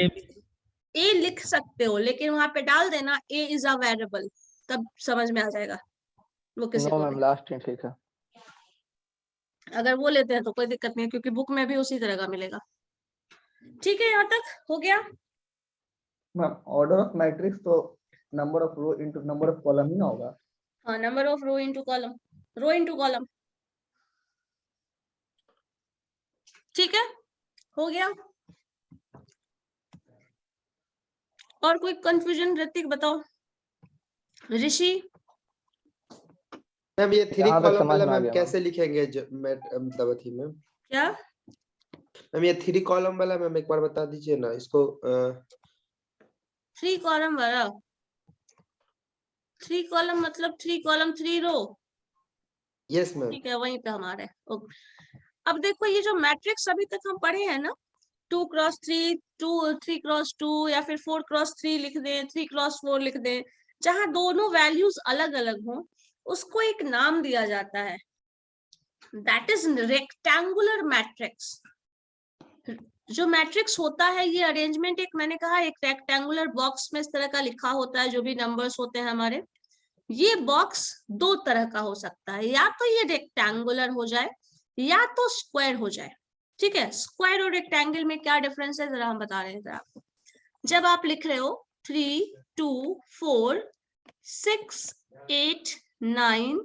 A लिख सकते हो लेकिन वहां पे डाल देना A इज अ वेरिएबल, तब समझ में आ जाएगा वो किसी नो को मैम, भी। लास्ट ही ठीक है। अगर वो लेते हैं तो कोई दिक्कत नहीं है, क्योंकि बुक में भी उसी तरह का मिलेगा। ठीक है, यहाँ तक हो गया। मैम ऑर्डर ऑफ मैट्रिक्स तो number of row into number of column ही ना होगा। हाँ, number of row into column, row into column. ठीक है, हो गया। और कोई कंफ्यूजन ऋतिक बताओ? ऋषि? मैम ये 3 यहाँ तक कॉलम समझ वाला में आ मैम गया कैसे लिखेंगे मतलब अथी में? क्या? मैम ये 3 कॉलम वाला मैम एक बार बता दीजिए ना इसको। 3 कॉलम वाला, 3 कॉलम मतलब 3 कॉलम 3 रो। Yes ma'am. ठीक है, वहीं पे हमारे। अब देखो ये जो मैट्रिक्स अभी तक हम पढ़े हैं ना, 2x3, 3x2 या फिर 4x3 लिख दें, 3x4 लिख दें, जहां दोनों वैल्यूज अलग अलग हों, उसको एक नाम दिया जाता है, दैट इज रेक्टेंगुलर मैट्रिक्स। जो मैट्रिक्स होता है ये अरेंजमेंट, एक मैंने कहा एक रेक्टेंगुलर बॉक्स में इस तरह का लिखा होता है, जो भी नंबर्स होते हैं हमारे, ये बॉक्स 2 तरह का हो सकता है, या तो ये रेक्टेंगुलर हो जाए या तो स्क्वायर हो जाए। ठीक है, स्क्वायर और रेक्टेंगल में क्या डिफरेंस है जरा हम बता रहे हैं आपको। जब आप लिख रहे हो 3, 2, 4, 6, 8, 9,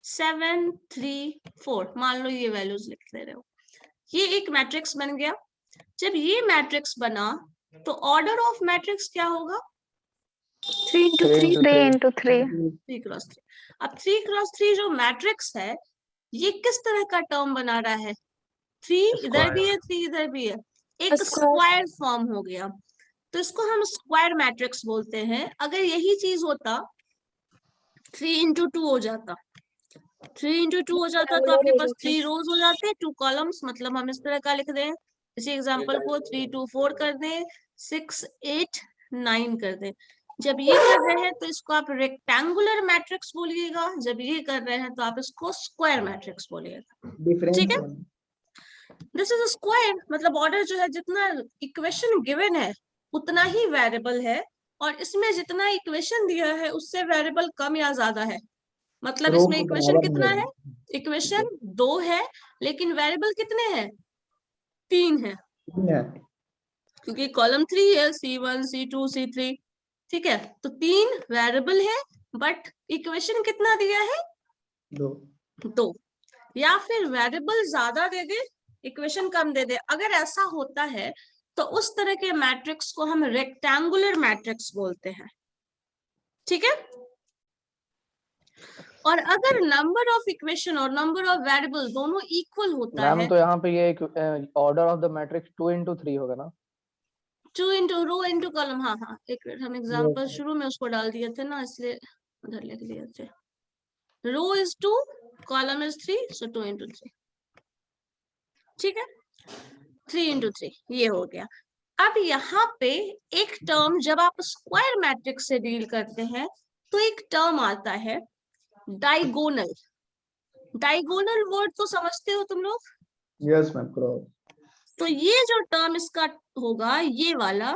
7, 3, 4, मान लो ये वैल्यूज लिख दे रहे हो, ये एक मैट्रिक्स बन गया। जब ये मैट्रिक्स बना तो ऑर्डर ऑफ मैट्रिक्स क्या होगा? 3 into 3 3 into 3 3x3। अब 3x3 जो मैट्रिक्स है ये किस तरह का टर्म बना रहा है? 3 इधर भी है, 3 इधर भी है, एक स्क्वायर फॉर्म हो गया, तो इसको हम स्क्वायर मैट्रिक्स बोलते हैं। अगर यही चीज होता 3 into 2 हो जाता, 3 into 2 हो जाता तो आपके पास 3 रोज हो जाते, 2 कॉलम्स, मतलब हम इस तरह का लिख दें, इसी एग्जांपल को 3, 2, 4 कर दें, 6, 8, 9 कर दें। जब ये कर रहे हैं तो इसको आप रेक्टेंगुलर मैट्रिक्स बोलिएगा, जब ये कर रहे हैं तो आप इसको स्क्वायर मैट्रिक्स बोलिएगा। डिफरेंस ठीक है, दिस इज स्क्वायर, मतलब ऑर्डर जो है, जितना इक्वेशन गिवन है उतना ही वेरिएबल है, और इसमें जितना इक्वेशन दिया है उससे वेरिएबल कम या ज्यादा है। मतलब इसमें इक्वेशन कितना है? इक्वेशन 2 है, लेकिन वेरिएबल कितने हैं? 3 है, क्योंकि कॉलम 3 है, C1, C2, C3। ठीक है, तो 3 वेरिएबल है, बट इक्वेशन कितना दिया है? 2। या फिर वेरिएबल ज्यादा दे दे, इक्वेशन कम दे दे। अगर ऐसा होता है तो उस तरह के मैट्रिक्स को हम रेक्टेंगुलर मैट्रिक्स बोलते हैं। ठीक है, और अगर नंबर ऑफ इक्वेशन और नंबर ऑफ वेरिएबल दोनों इक्वल होता है, मैम तो यहाँ पे ये order of the matrix 2 into 3 होगा ना? 2 into रो into कॉलम। हाँ हाँ, एक मिनट, हम एग्जांपल शुरू में उसको डाल दिए थे ना, इसलिए उधर लिख दिए थे। Row is 2, column is 3, so 2 into 3। ठीक है, 3 into 3 ये हो गया। अब यहाँ पे एक टर्म, जब आप स्क्वायर मैट्रिक्स से डील करते हैं तो एक टर्म आता है डायगोनल। डायगोनल वर्ड तो समझते हो तुम लोग? Yes ma'am, cross. तो ये जो टर्म इसका होगा, ये वाला,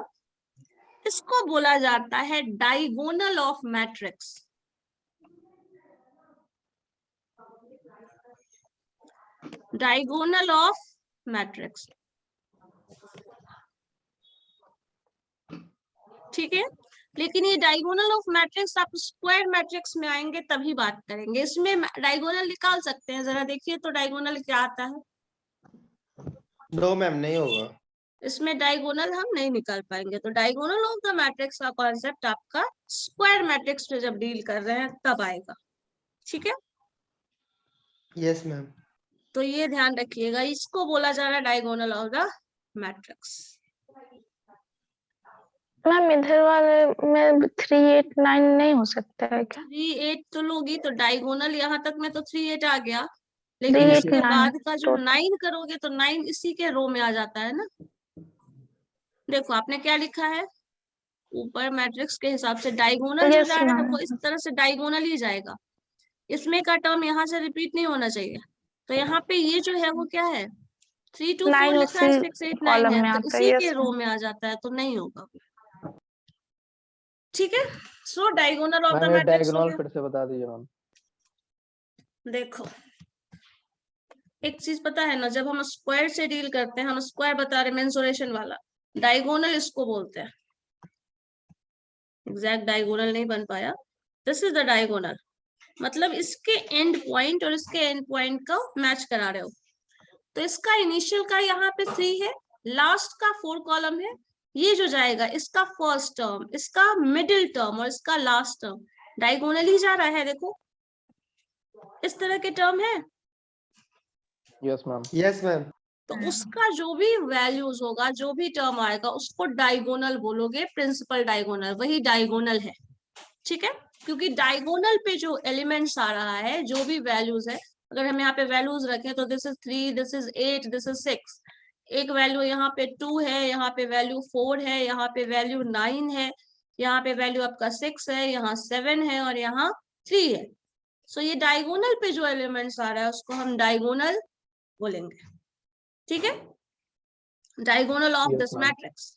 इसको बोला जाता है diagonal of matrix. Diagonal of matrix. ठीक है, लेकिन ये डायगोनल ऑफ मैट्रिक्स आप स्क्वायर मैट्रिक्स में आएंगे तभी बात करेंगे। इसमें डायगोनल निकाल सकते हैं, जरा देखिए तो डायगोनल क्या आता है। नो मैम, नहीं होगा। इसमें डायगोनल हम नहीं निकाल पाएंगे, तो डायगोनल ऑफ द मैट्रिक्स का कॉन्सेप्ट आपका स्क्वायर मैट्रिक्स में जब डील कर रहे हैं तब आएगा। ठीक है, यस मैम। तो ये ध्यान रखिएगा, इसको बोला जा रहा है diagonal of the matrix. Ma'am इधर वाले में 3 8 9 नहीं हो सकता है क्या? 3 8 तो लोगी तो डायगोनल यहाँ तक में तो 3 8 आ गया, लेकिन 3 8 इसके 9 बाद का जो टोटल 9 करोगे तो 9 इसी के रो में आ जाता है ना। देखो आपने क्या लिखा है, ऊपर मैट्रिक्स के हिसाब से डायगोनल जो यस जा रहा है मैम। वो इस तरह से डायगोनल ही जाएगा, इसमें का टर्म यहाँ से रिपीट नहीं होना चाहिए। तो यहाँ पे ये जो है वो क्या है, 3 2 4 9 लिखा है, उसी 6 8 9 कॉलम है, में तो आता है। इसी यस के रो में आ जाता है, तो नहीं होगा। ठीक है, so diagonal of the ma'am ये मैट्रिक्स हो डायगोनल गया। फिर से बता दीजिए मैम। देखो एक चीज पता है ना, जब हम स्क्वायर से डील करते हैं, हम स्क्वायर बता रहे मेंसुरेशन वाला, डायगोनल इसको बोलते हैं। एग्जैक्ट डायगोनल नहीं बन पाया, दिस इज द डायगोनल, मतलब इसके एंड पॉइंट और इसके एंड पॉइंट का मैच करा रहे हो। तो इसका इनिशियल का यहाँ पे 3 है, लास्ट का 4 कॉलम है, ये जो जाएगा इसका फर्स्ट टर्म, इसका मिडिल टर्म और इसका लास्ट टर्म डायगोनल ही जा रहा है। देखो इस तरह के टर्म है, यस मैम। Yes ma'am. तो उसका जो भी वैल्यूज होगा, जो भी टर्म आएगा उसको डायगोनल बोलोगे, प्रिंसिपल डायगोनल, वही डायगोनल है। ठीक है, क्योंकि डायगोनल पे जो एलिमेंट्स आ रहा है, जो भी वैल्यूज है, अगर हम यहाँ पे वैल्यूज रखें तो this is 3, this is 8, this is 6, एक वैल्यू यहाँ पे 2 है, यहाँ पे वैल्यू 4 है, यहाँ पे वैल्यू 9 है, यहाँ पे वैल्यू आपका 6 है, यहाँ 7 है और यहाँ 3 है। सो ये डायगोनल पे जो एलिमेंट्स आ रहा है उसको हम डायगोनल बोलेंगे। ठीक है, diagonal of yes this ma'am. Matrix.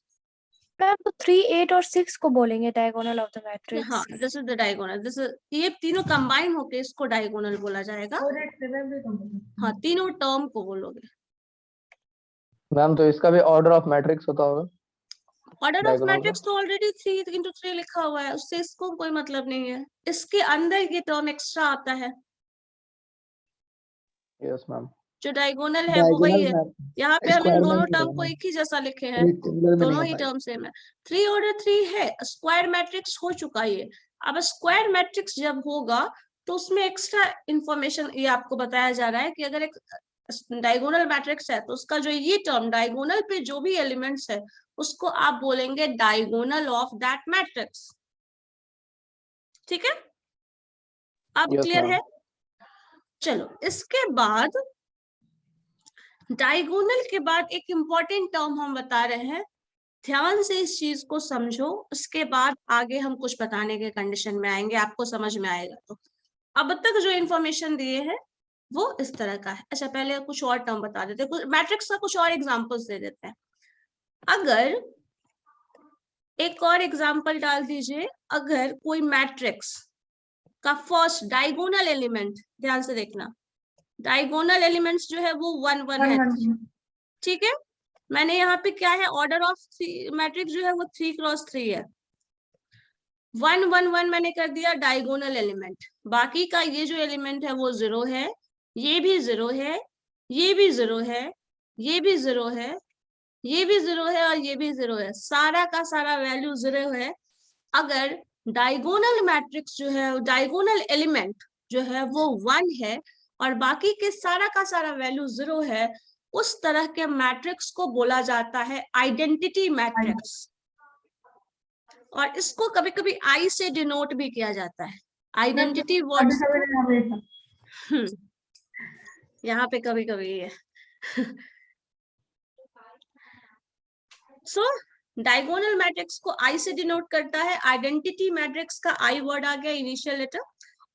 Ma'am तो 3 8 और 6 को बोलेंगे डायगोनल ऑफ द मैट्रिक्स। हाँ, this is the diagonal, this is, ये तीनों कंबाइन होके इसको डायगोनल बोला जाएगा। और 8 7 भी कम होगा। हाँ, तीनों टर्म को बोलोगे। मैम तो इसका भी ऑर्डर ऑफ मैट्रिक्स होता होगा ऑर्डर ऑफ डायगोनल का? मैट्रिक्स तो ऑलरेडी 3 into 3 लिखा हुआ है, उससे इसको कोई मतलब नहीं है, इसके अंदर ये टर्म एक्स्ट्रा आता है। Yes ma'am. जो डायगोनल है वो वही है। यहाँ पे हम इन स्क्वायर में दोनों नहीं टर्म होगा को मैम, एक ही जैसा लिखे हैं, रेक्टेंगुलर में नहीं दोनों ही होता है। टर्म सेम है। 3 ऑर्डर 3 है, स्क्वायर मैट्रिक्स हो चुका ये। अब स्क्वायर मैट्रिक्स जब होगा तो उसमें एक्स्ट्रा इंफॉर्मेशन ये आपको बताया जा रहा है कि अगर एक डायगोनल मैट्रिक्स है तो उसका जो ये टर्म डायगोनल पे जो भी एलिमेंट्स है उसको आप बोलेंगे डायगोनल ऑफ दैट मैट्रिक्स। ठीक है, अब यस क्लियर मैम। है। चलो इसके बाद डायगोनल के बाद एक इंपॉर्टेंट टर्म हम बता रहे हैं, ध्यान से इस चीज को समझो, उसके बाद आगे हम कुछ बताने के कंडीशन में आएंगे, आपको समझ में आएगा। तो अब तक जो इंफॉर्मेशन दिए हैं वो इस तरह का है। अच्छा पहले कुछ और टर्म बता देते हैं, मैट्रिक्स का कुछ और एग्जांपल्स दे देते हैं। अगर एक और एग्जांपल डाल दीजिए, अगर कोई मैट्रिक्स का फर्स्ट डायगोनल एलिमेंट, ध्यान से देखना, डायगोनल एलिमेंट्स जो है वो 1 1 है। 1 1 ठीक है, मैंने यहाँ पे क्या है, ऑर्डर ऑफ मैट्रिक्स जो है वो 3 क्रॉस 3 है। 1 1 1 मैंने कर दिया डायगोनल एलिमेंट, बाकी का ये जो एलिमेंट है वो 0 है, ये भी 0 है, ये भी 0 है, ये भी 0 है, ये भी 0 है और ये भी 0 है, सारा का सारा वैल्यू 0 है। अगर डायगोनल मैट्रिक्स जो है, डायगोनल एलिमेंट जो है वो 1 है और बाकी के सारा का सारा वैल्यू 0 है, उस तरह के मैट्रिक्स को बोला जाता है आइडेंटिटी मैट्रिक्स। और इसको कभी कभी आई से डिनोट भी किया जाता है। आइडेंटिटी वर्ड यहाँ पे कभी कभी है। सो डायगोनल मैट्रिक्स को आई से डिनोट करता है, आइडेंटिटी मैट्रिक्स का आई वर्ड आ गया इनिशियल लेटर।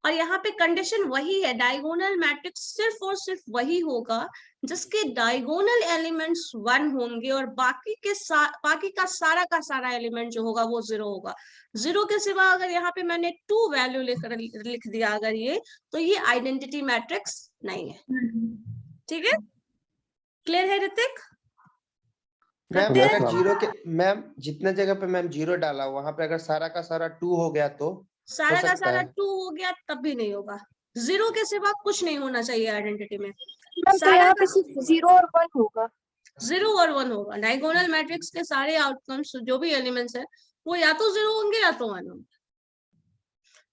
और यहाँ पे कंडीशन वही है, डायगोनल मैट्रिक्स सिर्फ और सिर्फ वही होगा जिसके डायगोनल एलिमेंट्स 1 होंगे और बाकी का सारा एलिमेंट जो होगा वो 0 होगा। 0 के सिवा अगर यहाँ पे मैंने 2 वैल्यू लिख दिया अगर ये, तो ये आइडेंटिटी मैट्रिक्स नहीं है। ठीक है, क्लियर है ऋतिक? मैम करते हैं? अगर 0 के, मैम जितने जगह पे मैम 0 डाला वहां पे अगर सारा का सारा 2 हो गया तो सारा का सकता सारा है। 2 हो गया तब भी नहीं होगा। 0 के सिवा कुछ नहीं होना चाहिए आइडेंटिटी में। मैम तो सारा यहाँ का पे सिर्फ 0 और 1 होगा। 0 और 1 होगा। डायगोनल मैट्रिक्स के सारे आउटकम्स जो भी एलिमेंट्स है वो या तो 0 होंगे या तो 1 होंगे।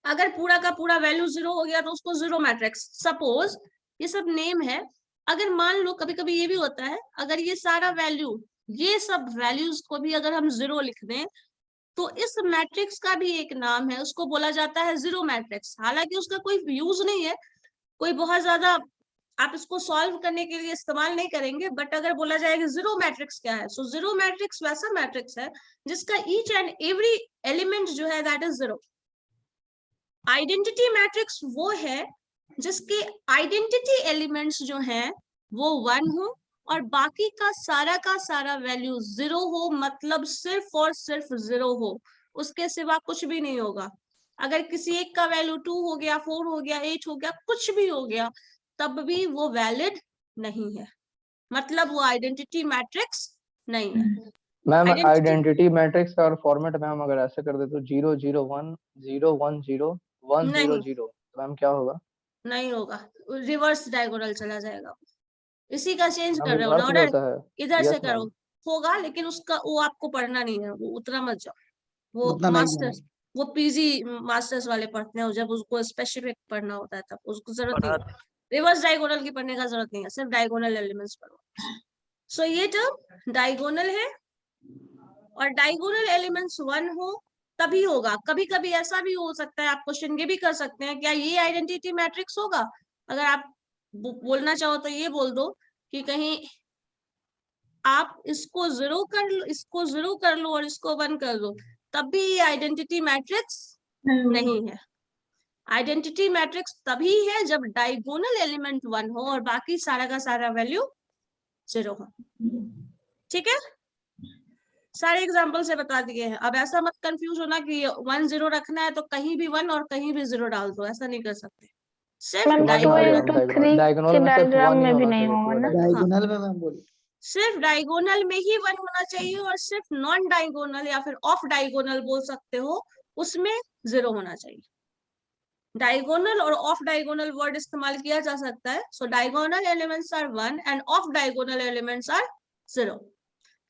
अगर पूरा का पूरा वैल्यू 0 हो गया तो उसको 0 मैट्रिक्स, सपोज ये सब नेम है। अगर मान लो कभी कभी ये भी होता है, अगर ये सारा वैल्यू, ये सब वैल्यूज को भी अगर हम 0 लिख दें तो इस मैट्रिक्स का भी एक नाम है, उसको बोला जाता है जीरो मैट्रिक्स। हालांकि उसका कोई यूज नहीं है, कोई बहुत ज्यादा आप इसको सॉल्व करने के लिए इस्तेमाल नहीं करेंगे, बट अगर बोला जाएगा जीरो मैट्रिक्स क्या है, सो जीरो मैट्रिक्स वैसा मैट्रिक्स है जिसका ईच एंड एवरी एलिमेंट जो है that is zero. Identity matrix वो है जिसके आइडेंटिटी एलिमेंट्स जो हैं वो 1 हो और बाकी का सारा वैल्यू 0 हो, मतलब सिर्फ और सिर्फ 0 हो, उसके सिवा कुछ भी नहीं होगा। अगर किसी एक का वैल्यू 2 हो गया, 4 हो गया, 8 हो गया, कुछ भी हो गया, तब भी वो वैलिड नहीं है, मतलब वो आइडेंटिटी मैट्रिक्स नहीं है। मैम Identity- आइडेंटिटी मैट्रिक्स का और फॉर्मेट मैम अगर ऐसे कर दे तो 0 0 1 0 1 0 1 0 नहीं। 0, तो मैम क्या होगा? नहीं होगा, रिवर्स डायगोनल चला जाएगा। इसी का चेंज मैम कर रहे हो ना रिवर्स भी ऑर्डर, होता है? इधर से यस करो, मैम। होगा, लेकिन उसका वो आपको पढ़ना नहीं है, वो उतना मत जाओ, वो उतना नहीं मास्टर्स, वो पीजी मास्टर्स वाले पढ़ते हैं, जब उसको स्पेसिफिक पढ़ना होता है तब उसको जरूरत नहीं है। रिवर्स डायगोनल की पढ़ने का जरूरत नहीं है, सिर्फ डायगोनल एलिमेंट्स पढ़ो। सो ये टर्म डायगोनल है, और डायगोनल एलिमेंट्स 1 हो तभी होगा। कभी कभी ऐसा भी हो सकता है, आप क्वेश्चन ये भी कर सकते हैं, क्या ये आइडेंटिटी मैट्रिक्स होगा? अगर आप बोलना चाहो तो ये बोल दो कि कहीं आप इसको 0 कर लो, इसको 0 कर लो और इसको 1 कर लो, तब भी ये आइडेंटिटी मैट्रिक्स नहीं है। आइडेंटिटी मैट्रिक्स तभी है जब डायगोनल एलिमेंट 1 हो और बाकी सारा का सारा वैल्यू 0 हो। ठीक है, सारे एग्जाम्पल से बता दिए हैं। अब ऐसा मत कंफ्यूज होना कि 1 0 रखना है तो कहीं भी 1 और कहीं भी 0 डाल दो, ऐसा नहीं कर सकते। सिर्फ मैम 2 डायगोनल, into 3 डायगोनल के में सिर्फ डायग्राम 1 ही में भी होना नहीं चाहिए होगा पूरा ना? डायगोनल में मैम बोली। सिर्फ डायगोनल में ही 1 होना चाहिए, और सिर्फ नॉन डायगोनल या फिर ऑफ डायगोनल बोल सकते हो, उसमें 0 होना चाहिए। डायगोनल और ऑफ डायगोनल वर्ड इस्तेमाल किया जा सकता है। So diagonal elements are 1 and off diagonal elements are 0।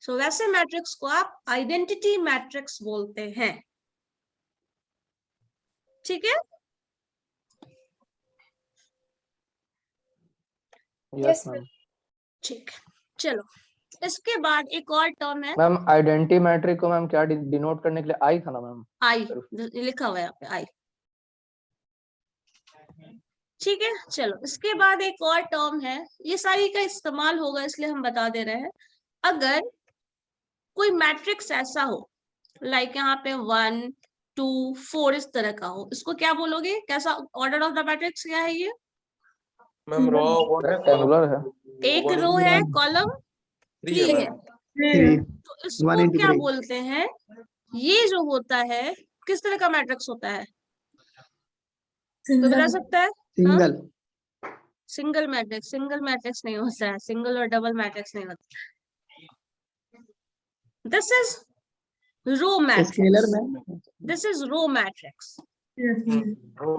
So वैसे मैट्रिक्स को आप आइडेंटिटी मैट्रिक्स बोलते हैं। ठीक है, यस मैम। ठीक, चलो इसके बाद एक और टर्म है मैम आइडेंटिटी मैट्रिक को मैम क्या डिनोट करने के लिए आई था ना मैम? आई, लिखा हुआ है यहाँ पे आई। ठीक है, चलो इसके बाद एक और टर्म है, ये सारी का इस्तेमाल होगा इसलिए हम बता दे रहे हैं। अगर कोई मैट्रिक्स ऐसा हो, लाइक यहाँ पे 1 2 4 इस तरह का हो, इसको क्या बोलोगे? कैसा ऑर्डर ऑफ द मैट्रिक्स क्या है ये? मैम रॉ 1 है, रेक्टेंगुलर है। एक one रो है, कॉलम 3 3 है है, मैम। तो 1 इसको into क्या 3 बोलते हैं? ये जो होता है किस तरह का मैट्रिक्स होता है, कोई बता सकता है? Single. Single matrix, single matrix नहीं होता है, सिंगल और डबल मैट्रिक्स नहीं होता। This is row scalar matrix, में this is row matrix.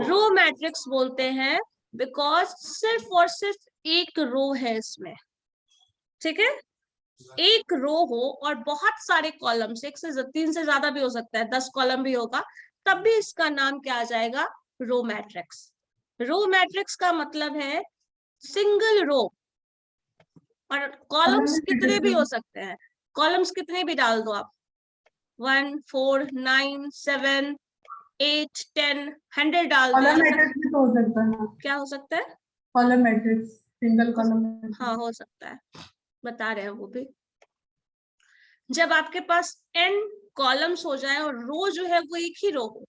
Row matrix बोलते हैं बिकॉज सिर्फ और सिर्फ एक रो है इसमें। ठीक है, एक रो हो और बहुत सारे कॉलम्स, 1 से 3 से ज्यादा भी हो सकता है, 10 कॉलम भी होगा, तब भी इसका नाम क्या आ जाएगा? रो मैट्रिक्स। रो मैट्रिक्स का मतलब है सिंगल रो, और कॉलम्स कितने भी हो सकते हैं, कॉलम्स कितने भी डाल दो आप, 1 4 9 7 8 10 100 डाल दो, कॉलम मैट्रिक्स भी तो हो सकता है। क्या हो सकता है? Column matrix, single column. हाँ हो सकता है, बता रहे हैं वो भी। जब आपके पास n कॉलम्स हो जाए और रो जो है वो एक ही रो हो,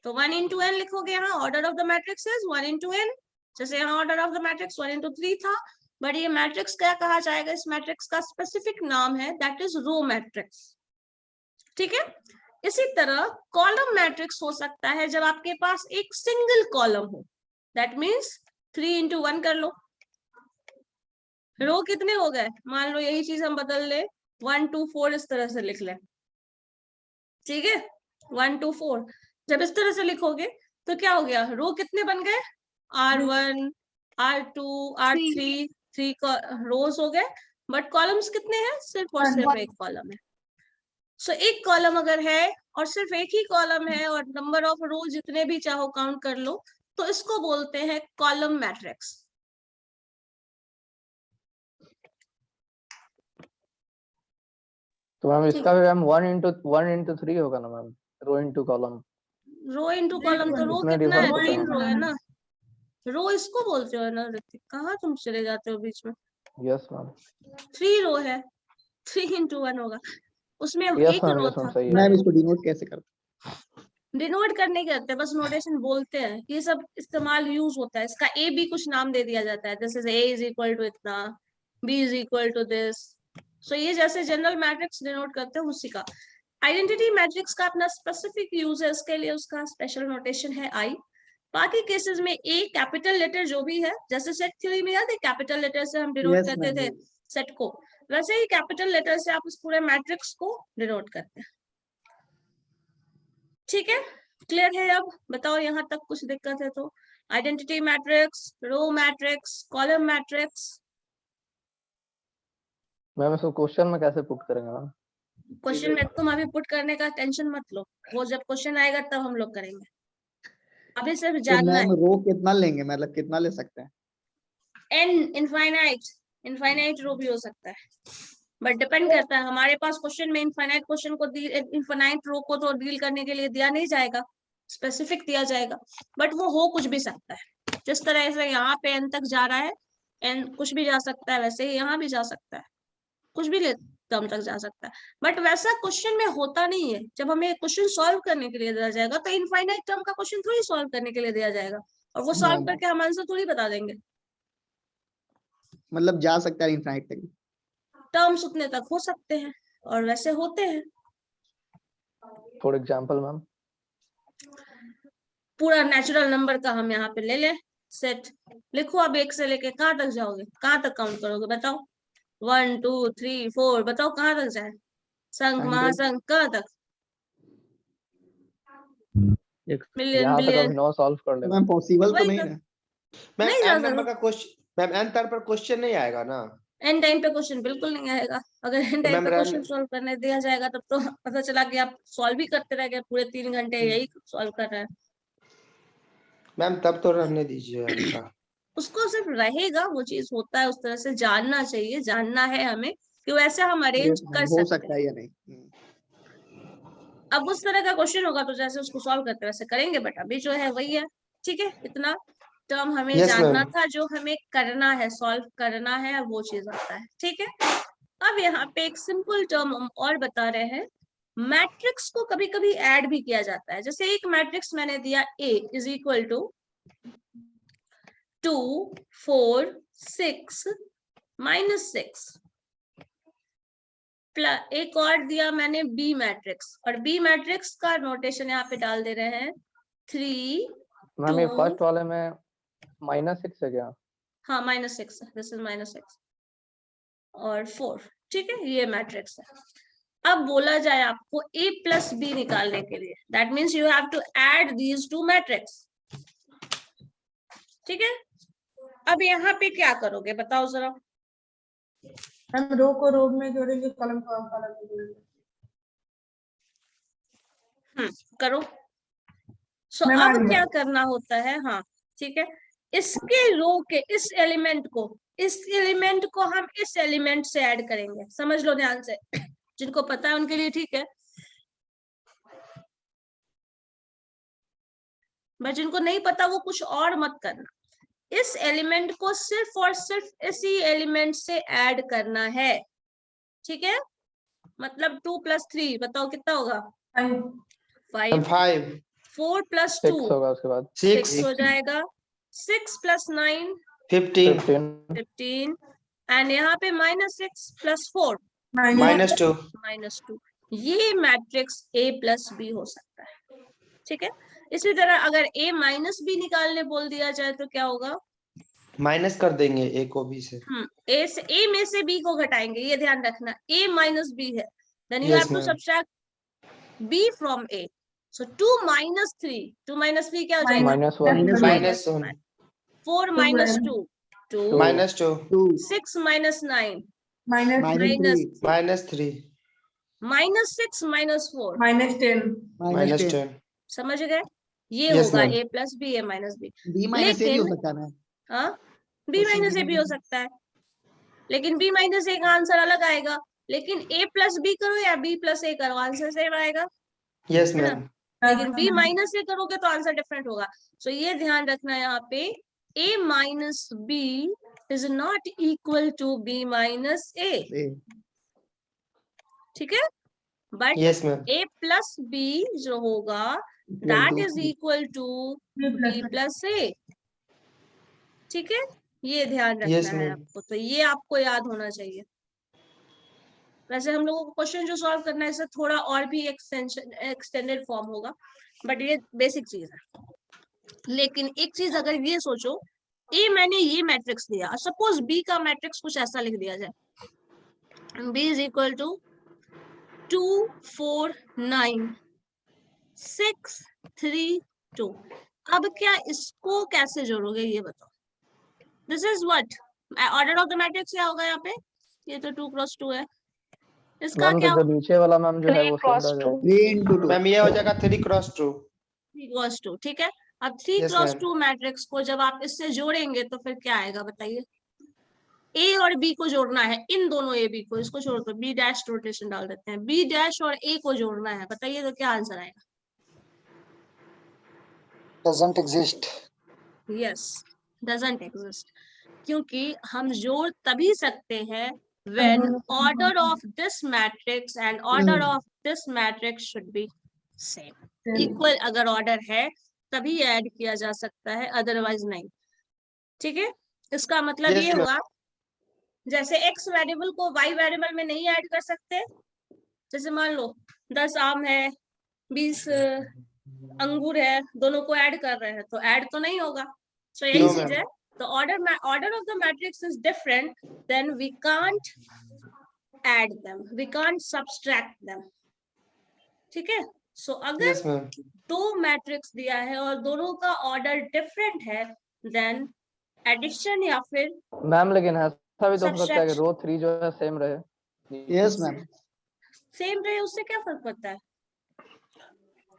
तो 1 into n लिखोगे। यहाँ order of the matrix is 1 into n, जैसे यहाँ order of the matrix 1 into 3 था, बट ये मैट्रिक्स क्या कहा जाएगा? इस मैट्रिक्स का स्पेसिफिक नाम है दैट इज रो मैट्रिक्स। ठीक है, इसी तरह कॉलम मैट्रिक्स हो सकता है जब आपके पास एक सिंगल कॉलम हो, दैट मीन्स 3 into 1 कर लो। रो कितने हो गए? मान लो यही चीज हम बदल ले, 1 2 4 इस तरह से लिख ले। ठीक है, 1 2 4 जब इस तरह से लिखोगे तो क्या हो गया? रो कितने बन गए? R1 R2 R3, 3 रोज हो गए, बट कॉलम्स कितने हैं? सिर्फ और सिर्फ एक कॉलम है। सो एक कॉलम अगर है और सिर्फ एक ही कॉलम है और नंबर ऑफ रो जितने भी चाहो काउंट कर लो, तो इसको बोलते हैं कॉलम मैट्रिक्स। तो मैम इसका भी मैम 1 into 3 होगा ना मैम? रो into column. Row into column तो रो इसमें कितना है? difference 3 बताओ। रो है ना। रो इसको बोलते हो ना ऋतिक, कहाँ तुम चले जाते हो बीच में। Yes ma'am. 3 रो है, 3 into 1 होगा, उसमें यस एक मैम, रो यस मैम, था। सही है। मैम इसको डिनोट कैसे करते डिनोट करने के होते हैं, बस नोटेशन बोलते हैं, ये सब इस्तेमाल यूज होता है। इसका ए बी कुछ नाम दे दिया जाता है, जैसे ए इज इक्वल टू इतना, B is equal to this. So ये जैसे जनरल मैट्रिक्स डिनोट करते हैं उसी का। आइडेंटिटी मैट्रिक्स का अपना स्पेसिफिक यूज है, इसके लिए उसका स्पेशल नोटेशन है आई। बाकी केसेस में ए कैपिटल लेटर जो भी है, जैसे सेट थ्योरी में याद है कैपिटल लेटर से हम डिनोट Yes, करते थे ma'am. सेट को, वैसे ही कैपिटल लेटर से आप उस पूरे मैट्रिक्स को डिनोट करते हैं। ठीक है, क्लियर है? अब बताओ यहाँ तक कुछ दिक्कत है तो। Identity matrix, row matrix, column matrix. Ma'am इसको क्वेश्चन में कैसे पुट करेंगे मैम? क्वेश्चन में तुम अभी पुट करने का टेंशन मत लो, वो जब क्वेश्चन आएगा तब हम लोग करेंगे, अभी सिर्फ तो जानना है। मैम रो कितना लेंगे, मतलब कितना ले सकते हैं? एन इनफाइनाइट रो भी हो सकता है, बट डिपेंड करता है। हमारे पास क्वेश्चन में इनफाइनाइट क्वेश्चन को इनफाइनाइट रो को तो डील करने के लिए दिया नहीं जाएगा, स्पेसिफिक दिया जाएगा, बट वो हो कुछ भी सकता है। जिस तरह से यहाँ पे एन तक जा रहा है, एन कुछ भी जा सकता है, वैसे ही यहाँ भी जा सकता है, कुछ भी टर्म तक जा सकता है। बट वैसा क्वेश्चन में होता नहीं है। जब हमें क्वेश्चन सॉल्व करने के लिए दिया जाएगा तो इनफाइनाइट टर्म का क्वेश्चन थोड़ी सॉल्व करने के लिए दिया जाएगा, और वो सॉल्व मैम करके हम आंसर थोड़ी बता देंगे। मतलब जा सकता है इनफाइनाइट तक? टर्म्स उतने तक हो सकते हैं और वैसे होते हैं। For example ma'am? पूरा नेचुरल नंबर का हम यहाँ पे ले लें सेट, लिखो अब 1 से लेके कहाँ तक जाओगे, कहाँ तक काउंट करोगे बताओ? 1 2 3 4, बताओ कहाँ तक जाए? संख 100। महासंख कहाँ तक? मिलियन यहाँ तक बिलियन, अभिनव सॉल्व कर लेगा। मैम पॉसिबल तो वही नहीं तो। ना? मैम नहीं जा एन नंबर सकता। का क्वेश्चन, मैम एन तर पर क्वेश्चन नहीं आएगा ना? एन टाइम पे क्वेश्चन बिल्कुल नहीं आएगा। अगर एन टाइम मैम पे रैन क्वेश्चन सॉल्व करने दिया जाएगा तब तो पता चला कि आप सॉल्व ही करते रह गए पूरे 3 घंटे, यही सॉल्व कर रहे हैं। मैम तब तो रहने दीजिए एन का। उसको सिर्फ रहेगा, वो चीज होता है उस तरह से, जानना चाहिए, जानना है हमें कि वैसे हम अरेंज कर हो सकते सकता हैं। है या नहीं? अब उस तरह का क्वेश्चन होगा तो जैसे उसको सॉल्व करते वैसे करेंगे, बट अभी जो है वही है। ठीक है, इतना टर्म हमें Yes, जानना ma'am. था, जो हमें करना है, सॉल्व करना है, वो चीज आता है। ठीक है, अब यहाँ पे एक सिंपल टर्म हम और बता रहे हैं। मैट्रिक्स को कभी कभी ऐड भी किया जाता है। जैसे एक मैट्रिक्स मैंने दिया A इज इक्वल टू 2 4 6 -6, एक और दिया मैंने बी मैट्रिक्स, और बी मैट्रिक्स का नोटेशन यहाँ पे डाल दे रहे हैं 3 मैम ये 2, फर्स्ट वाले में -6 है क्या? हाँ -6, दिस इज -6 और 4। ठीक है, ये मैट्रिक्स है। अब बोला जाए आपको a प्लस बी निकालने के लिए, that means you have to add these two matrix. ठीक है, अब यहाँ पे क्या करोगे बताओ जरा? हम रो को रो में जोड़ेंगे, कॉलम को कॉलम में जोड़ेंगे। करो। सो मैम, अब आ गया। क्या करना होता है? हाँ ठीक है, इसके रो के इस एलिमेंट को हम इस एलिमेंट से ऐड करेंगे। समझ लो ध्यान से, जिनको पता है उनके लिए ठीक है, बट जिनको नहीं पता वो कुछ और मत करना। इस एलिमेंट को सिर्फ और सिर्फ इसी एलिमेंट से ऐड करना है। ठीक है, मतलब 2 + 3 बताओ कितना होगा? 5। 5 4 + 6 2 होगा उसके बाद 6 हो जाएगा। 6 + 9 15 15, एंड यहाँ पे -6 + 4 -2 -2। ये मैट्रिक्स A + B हो सकता है। ठीक है, इसी तरह अगर A - B निकालने बोल दिया जाए तो क्या होगा? माइनस कर देंगे ए को बी से। A में से B को घटाएंगे, ये ध्यान रखना। A - B है, then you Yes, have to ma'am. subtract B from A. So 2 - 3, 2 - 3 क्या हो जाएगा? -1 -1 4 - 2 2, -2 2 6 - 9 -3 -3 -6 - 4 -10 समझ गए? ये Yes, होगा ma'am. A + B, A - B। B - A भी लेकिन हो सकता है ना? हाँ, B - A भी हो सकता है, लेकिन B - A का आंसर अलग आएगा। लेकिन A + B करो या B + A करो, आंसर सेम आएगा। यस है ना? मैम। लेकिन b माइनस ए करोगे तो आंसर डिफरेंट होगा। सो ये ध्यान रखना यहाँ पे, a minus b is not equal to b minus a, ठीक है? But yes ma'am. a plus b जो होगा that is equal to b plus a, ठीक है? ये ध्यान यस रखना है मैम। आपको, तो ये आपको याद होना चाहिए। वैसे हम लोगों को क्वेश्चन जो सॉल्व करना है इससे थोड़ा और भी एक्सटेंडेड फॉर्म होगा, बट ये बेसिक चीज है। लेकिन एक चीज अगर ये सोचो, ए मैंने ये मैट्रिक्स दिया, सपोज बी का मैट्रिक्स कुछ ऐसा लिख दिया जाए, b इज इक्वल टू 2 4 9 6 3 2। अब क्या इसको कैसे जोड़ोगे ये बताओ? This is what order of the matrix क्या होगा यहाँ पे? ये तो 2 क्रॉस 2 है, इसका मैम क्या तो जो नीचे वाला मैम जो है 3 वो क्रॉस सेम 2। रहेगा। 3 into 2 मैम ये हो जाएगा 3 क्रॉस 2। 3 क्रॉस 2, ठीक है? अब 3 Yes, क्रॉस ma'am. 2 मैट्रिक्स को जब आप इससे जोड़ेंगे तो फिर क्या आएगा बताइए? ए और बी को जोड़ना है, इन दोनों ए बी को, इसको छोड़ दो, बी डैश रोटेशन डाल देते हैं, बी डैश और ए को जोड़ना है, बताइए तो क्या आंसर आएगा? doesn't exist. Yes, doesn't exist, क्योंकि हम जोड़ तभी सकते हैं when order of this matrix and order of this matrix should be same. Equal अगर ऑर्डर है तभी ऐड किया जा सकता है, अदरवाइज नहीं, ठीक है? इसका मतलब Yes, ये ma'am. हुआ, जैसे x वेरिएबल को y वेरिएबल में नहीं ऐड कर सकते, जैसे मान लो 10 आम है, 20 अंगूर है, दोनों को ऐड कर रहे हैं तो ऐड तो नहीं होगा। सो यही No, चीज ma'am. है, तो order of the matrix is different, then we can't add them, we can't subtract them, ठीक है? सो अगर Yes, ma'am. दो मैट्रिक्स दिया है और दोनों का ऑर्डर डिफरेंट है, देन एडिशन या फिर मैम लेकिन ऐसा भी तो हो सकता है कि Subtraction. रो 3 जो है सेम रहे। yes ma'am सेम रहे, उससे क्या फर्क पड़ता है?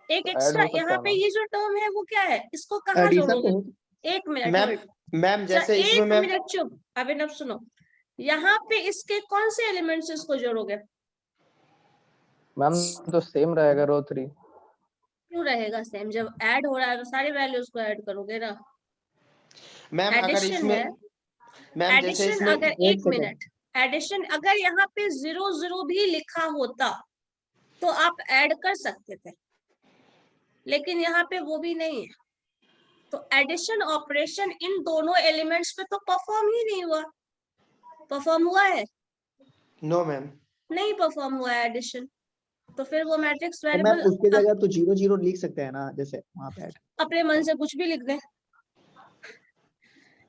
एक तो एक्स्ट्रा ऐड हो सकता यहाँ है पे मैम। ये जो टर्म है वो क्या है, इसको कहाँ एडिशन जोड़ोगे? तो एक मिनट मैम hold. मैम जैसे एक इसमें मैम मिनट चुप, अभी अब सुनो, यहाँ पे इसके कौन से एलिमेंट्स इसको जोड़ोगे? मैम तो सेम रहेगा रो 3। क्यों रहेगा सेम? जब ऐड हो रहा है तो सारे वैल्यूज को ऐड करोगे ना। मैम अगर एडिशन इसमें है, मैम जैसे एडिशन इसमें अगर एक एक मिनट, एडिशन अगर यहाँ पे 0 0 भी लिखा होता तो आप ऐड कर सकते थे, लेकिन यहाँ पे वो भी नहीं है, तो एडिशन ऑपरेशन इन दोनों एलिमेंट्स पे तो परफॉर्म ही नहीं हुआ। परफॉर्म हुआ है? No ma'am. नहीं परफॉर्म हुआ है एडिशन, तो फिर वो मैट्रिक्स तो मैम वेरिएबल उसके जगह तो 0 0 लिख सकते हैं ना, जैसे वहां पे अपने मन से कुछ भी लिख दें।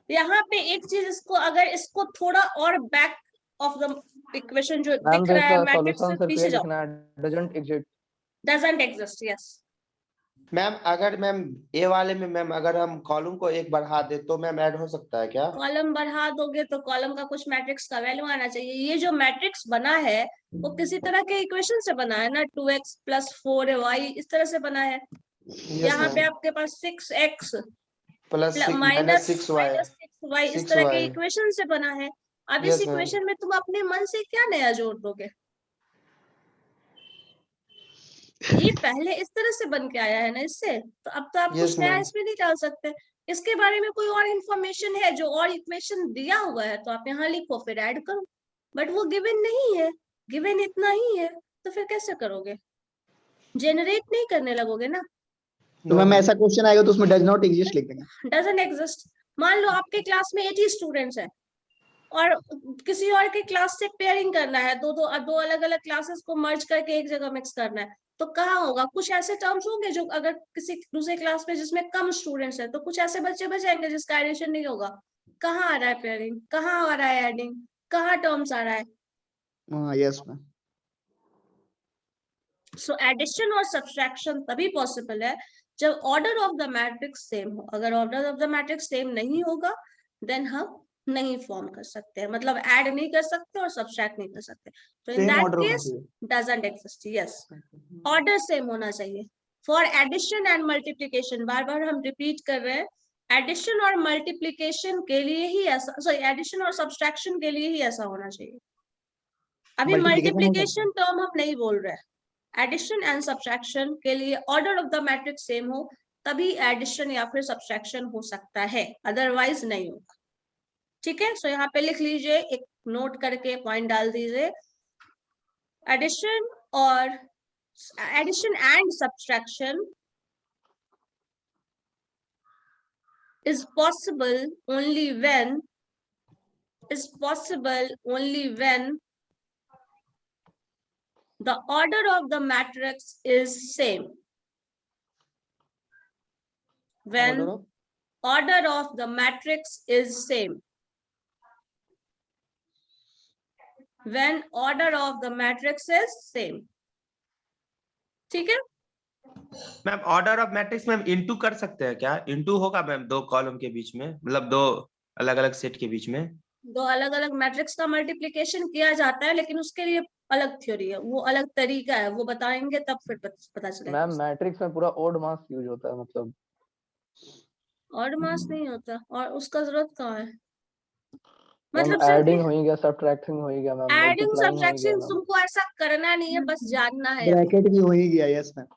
यहाँ पे एक चीज, इसको अगर इसको थोड़ा और बैक ऑफ द इक्वेशन जो मैम दिख तो रहा है इसका मैट्रिक्स से सॉल्यूशन सिर्फ पीछे ये जाओ, लिखना है, doesn't exist. Doesn't exist, yes. Ma'am अगर मैम ए वाले में मैम अगर हम कॉलम को एक बढ़ा दे तो मैम ऐड हो सकता है क्या? कॉलम बढ़ा दोगे तो कॉलम का कुछ मैट्रिक्स का वैल्यू आना चाहिए। ये जो मैट्रिक्स बना है वो किसी तरह के इक्वेशन से बना है ना, 2x + 4y इस तरह से बना है। यहाँ पे आपके पास 6x plus minus 6y 6y इस तरह के 6y। इक्वेशन से बना है। अब इस Yes, ma'am. इक्वेशन में तुम अपने मन से क्या नया जोड़ दोगे? ये पहले इस तरह से बन के आया है ना इससे, तो अब तो आप Yes, कुछ नया ma'am. इसमें नहीं डाल सकते। इसके बारे में कोई और इंफॉर्मेशन है जो और इक्वेशन दिया हुआ है तो आप यहाँ लिखो फिर ऐड करो, बट वो गिवन नहीं है, गिवन इतना ही है, तो फिर कैसे करोगे? जेनरेट नहीं करने लगोगे ना। तो मैम ऐसा क्वेश्चन आएगा तो उसमें डज नॉट एग्जिस्ट लिख देंगे। Doesn't exist. मान लो आपके क्लास में 80 स्टूडेंट्स हैं और किसी और के क्लास से पेयरिंग करना है, दो अलग अलग क्लासेस को मर्ज करके एक जगह मिक्स करना है, तो कहाँ होगा? कुछ ऐसे टर्म्स होंगे जो अगर किसी दूसरे क्लास में जिसमें कम स्टूडेंट्स है तो कुछ ऐसे बच्चे बचेंगे जिसका एडिशन नहीं होगा। कहाँ आ रहा है पेयरिंग, कहाँ आ रहा है एडिंग, कहाँ टर्म्स आ रहा है? हाँ यस मैम। सो एडिशन और सब्सट्रैक्शन तभी पॉसिबल है जब order of the matrix same हो। अगर order of the matrix same नहीं होगा देन हम नहीं फॉर्म कर सकते हैं, मतलब ऐड नहीं कर सकते और सब्सट्रैक्ट नहीं कर सकते। तो इन सेम दैट ऑर्डर होना केस चाहिए। Doesn't exist. Yes, order same होना चाहिए फॉर एडिशन एंड मल्टीप्लिकेशन। बार बार हम रिपीट कर रहे हैं, एडिशन और मल्टीप्लिकेशन के लिए ही ऐसा, सॉरी एडिशन और सब्सट्रैक्शन के लिए ही ऐसा होना चाहिए। अभी Multiplication हो सकता है। मल्टीप्लिकेशन टर्म हम नहीं बोल रहे हैं, एडिशन एंड सब्ट्रैक्शन के लिए order of the matrix same हो तभी एडिशन या फिर सब्ट्रैक्शन हो सकता है, अदरवाइज नहीं होगा। ठीक है, सो यहाँ पे लिख लीजिए, एक नोट करके पॉइंट डाल दीजिए, एडिशन और addition and subtraction is possible only when the order of the matrix is same. When order of the matrix is same. When order of the matrix is same. ठीक है, ma'am order of matrix ma'am into कर सकते हैं क्या? Into होगा ma'am दो column के बीच में, मतलब दो अलग अलग सेट के बीच में दो अलग अलग मैट्रिक्स का मल्टीप्लिकेशन किया जाता है, लेकिन उसके लिए अलग थ्योरी है, वो अलग तरीका है, वो बताएंगे तब फिर पता चलेगा। मैम मैट्रिक्स में पूरा ओड मास यूज होता है, मतलब ऑड मास नहीं होता, और उसका जरूरत कहाँ है? मैम मतलब एडिंग हो गया, सब्ट्रैक्टिंग हो गया मैम, एडिंग मल्टीप्लाइंग हो गया सब्ट्रैक्शन मैम, तुमको ऐसा करना नहीं है, बस जानना है। ब्रैकेट भी हो ही गया, यस मैम।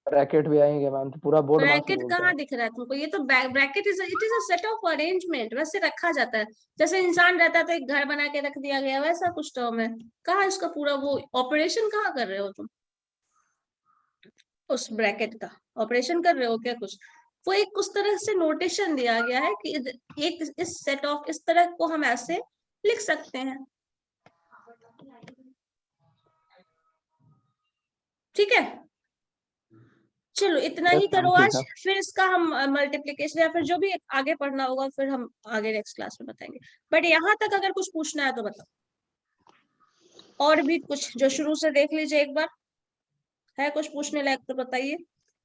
ब्रैकेट भी आएंगे मैम, तो पूरा बोर्ड मास ब्रैकेट कहाँ दिख रहा है तुमको? ये तो bracket it is a set of arrangement, वैसे रखा जाता है जैसे इंसान रहता है तो एक घर बना के रख दिया गया, वैसा कुछ टर्म है। कहाँ इसका पूरा वो ऑपरेशन कहाँ कर रहे हो तुम? उस ब्रैकेट का ऑपरेशन कर रहे हो क्या कुछ? वो एक उस तरह से नोटेशन दिया गया है कि एक इस सेट ऑफ इस तरह को हम ऐसे लिख सकते हैं। ठीक है, चलो इतना ही करो आज, फिर इसका हम मल्टीप्लिकेशन या फिर जो भी आगे पढ़ना होगा फिर हम आगे नेक्स्ट क्लास में बताएंगे। बट यहाँ तक अगर कुछ पूछना है तो बताओ, और भी कुछ जो शुरू से देख लीजिए एक बार, है कुछ पूछने लायक तो बताइए,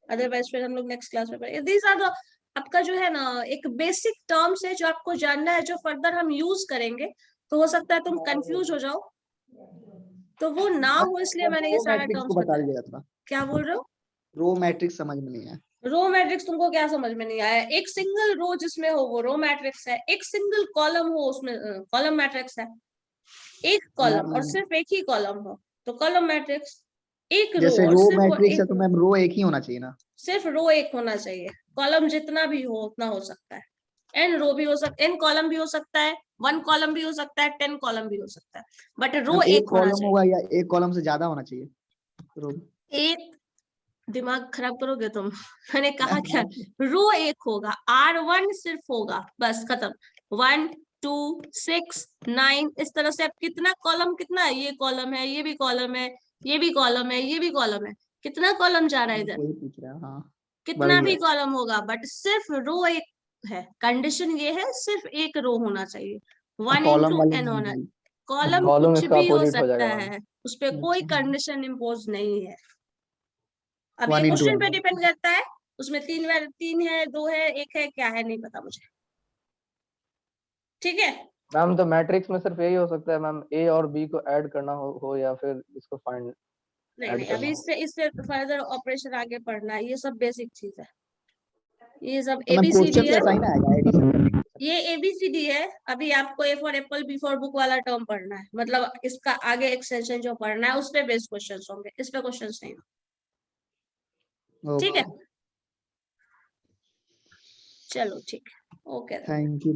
अदरवाइज फिर हम लोग नेक्स्ट क्लास में पढ़ेंगे। दीज आर द आपका जो है ना एक बेसिक टर्म्स है जो आपको जानना है, जो फर्दर हम यूज करेंगे, तो हो सकता है तुम कंफ्यूज हो जाओ, तो वो ना हो इसलिए मैंने ये सारा टर्म्स बता बताया। दीजिएगा थोड़ा, क्या बोल रहे हो? रो मैट्रिक्स समझ में नहीं है। रो मैट्रिक्स तुमको क्या समझ में नहीं आया? एक सिंगल रो जिसमें हो वो रो मैट्रिक्स है, एक सिंगल कॉलम हो उसमें कॉलम मैट्रिक्स है, एक कॉलम और सिर्फ एक ही कॉलम हो तो कॉलम मैट्रिक्स, एक रो जैसे और रो सिर्फ मैट्रिक्स है एक तो मैम रो एक ही होना चाहिए ना? सिर्फ रो एक होना चाहिए, कॉलम जितना भी हो उतना हो सकता है, एन रो भी हो सकता है, एन कॉलम भी हो सकता है, 1 कॉलम भी हो सकता है, 10 कॉलम भी हो सकता है, बट रो मैम, एक होना कॉलम होगा या एक कॉलम से ज्यादा होना चाहिए रो? एक दिमाग खराब करोगे तुम। मैंने कहा क्या, रो एक होगा, R1 सिर्फ होगा, बस खत्म। 1 2 6 9 इस तरह से। अब कितना कॉलम, कितना है, ये कॉलम है, ये भी कॉलम है, ये भी कॉलम है, ये भी कॉलम है, कितना कॉलम जा रहा है इधर? कोई पूछ रहा है, हाँ कितना भी कॉलम होगा बट सिर्फ रो एक है। कंडीशन ये है सिर्फ एक रो होना चाहिए, 1 कॉलम into वाले n होना। नहीं। कॉलम कॉलम कुछ इसका भी हो अपोजिट हो सकता जाएगा मैम। है, उस पर कोई कंडीशन इम्पोज नहीं है। अब 1 ये into क्वेश्चन n पे डिपेंड करता है, उसमें 3 है, 2 है, 1 है, क्या है नहीं पता मुझे। ठीक है, मैम तो मैट्रिक्स में सिर्फ यही हो सकता है मैम, ए और बी को ऐड करना हो या फिर इसको फाइंड नहीं ऐड नहीं, करना अभी हो। इससे फर्दर ऑपरेशन आगे पढ़ना है, ये सब बेसिक चीज है, ये सब तो मैम ABCD क्वेश्चन है, ऐसा ही ना आएगा एडिशन? ये ABCD है। अभी आपको A for Apple, B for book वाला टर्म पढ़ना है, मतलब इसका आगे एक्सटेंशन जो पढ़ना है उस पे बेस्ड क्वेश्चंस होंगे, इस पे क्वेश्चंस नहीं होंगे। ठीक है, चलो ठीक है, ओके। Thank you.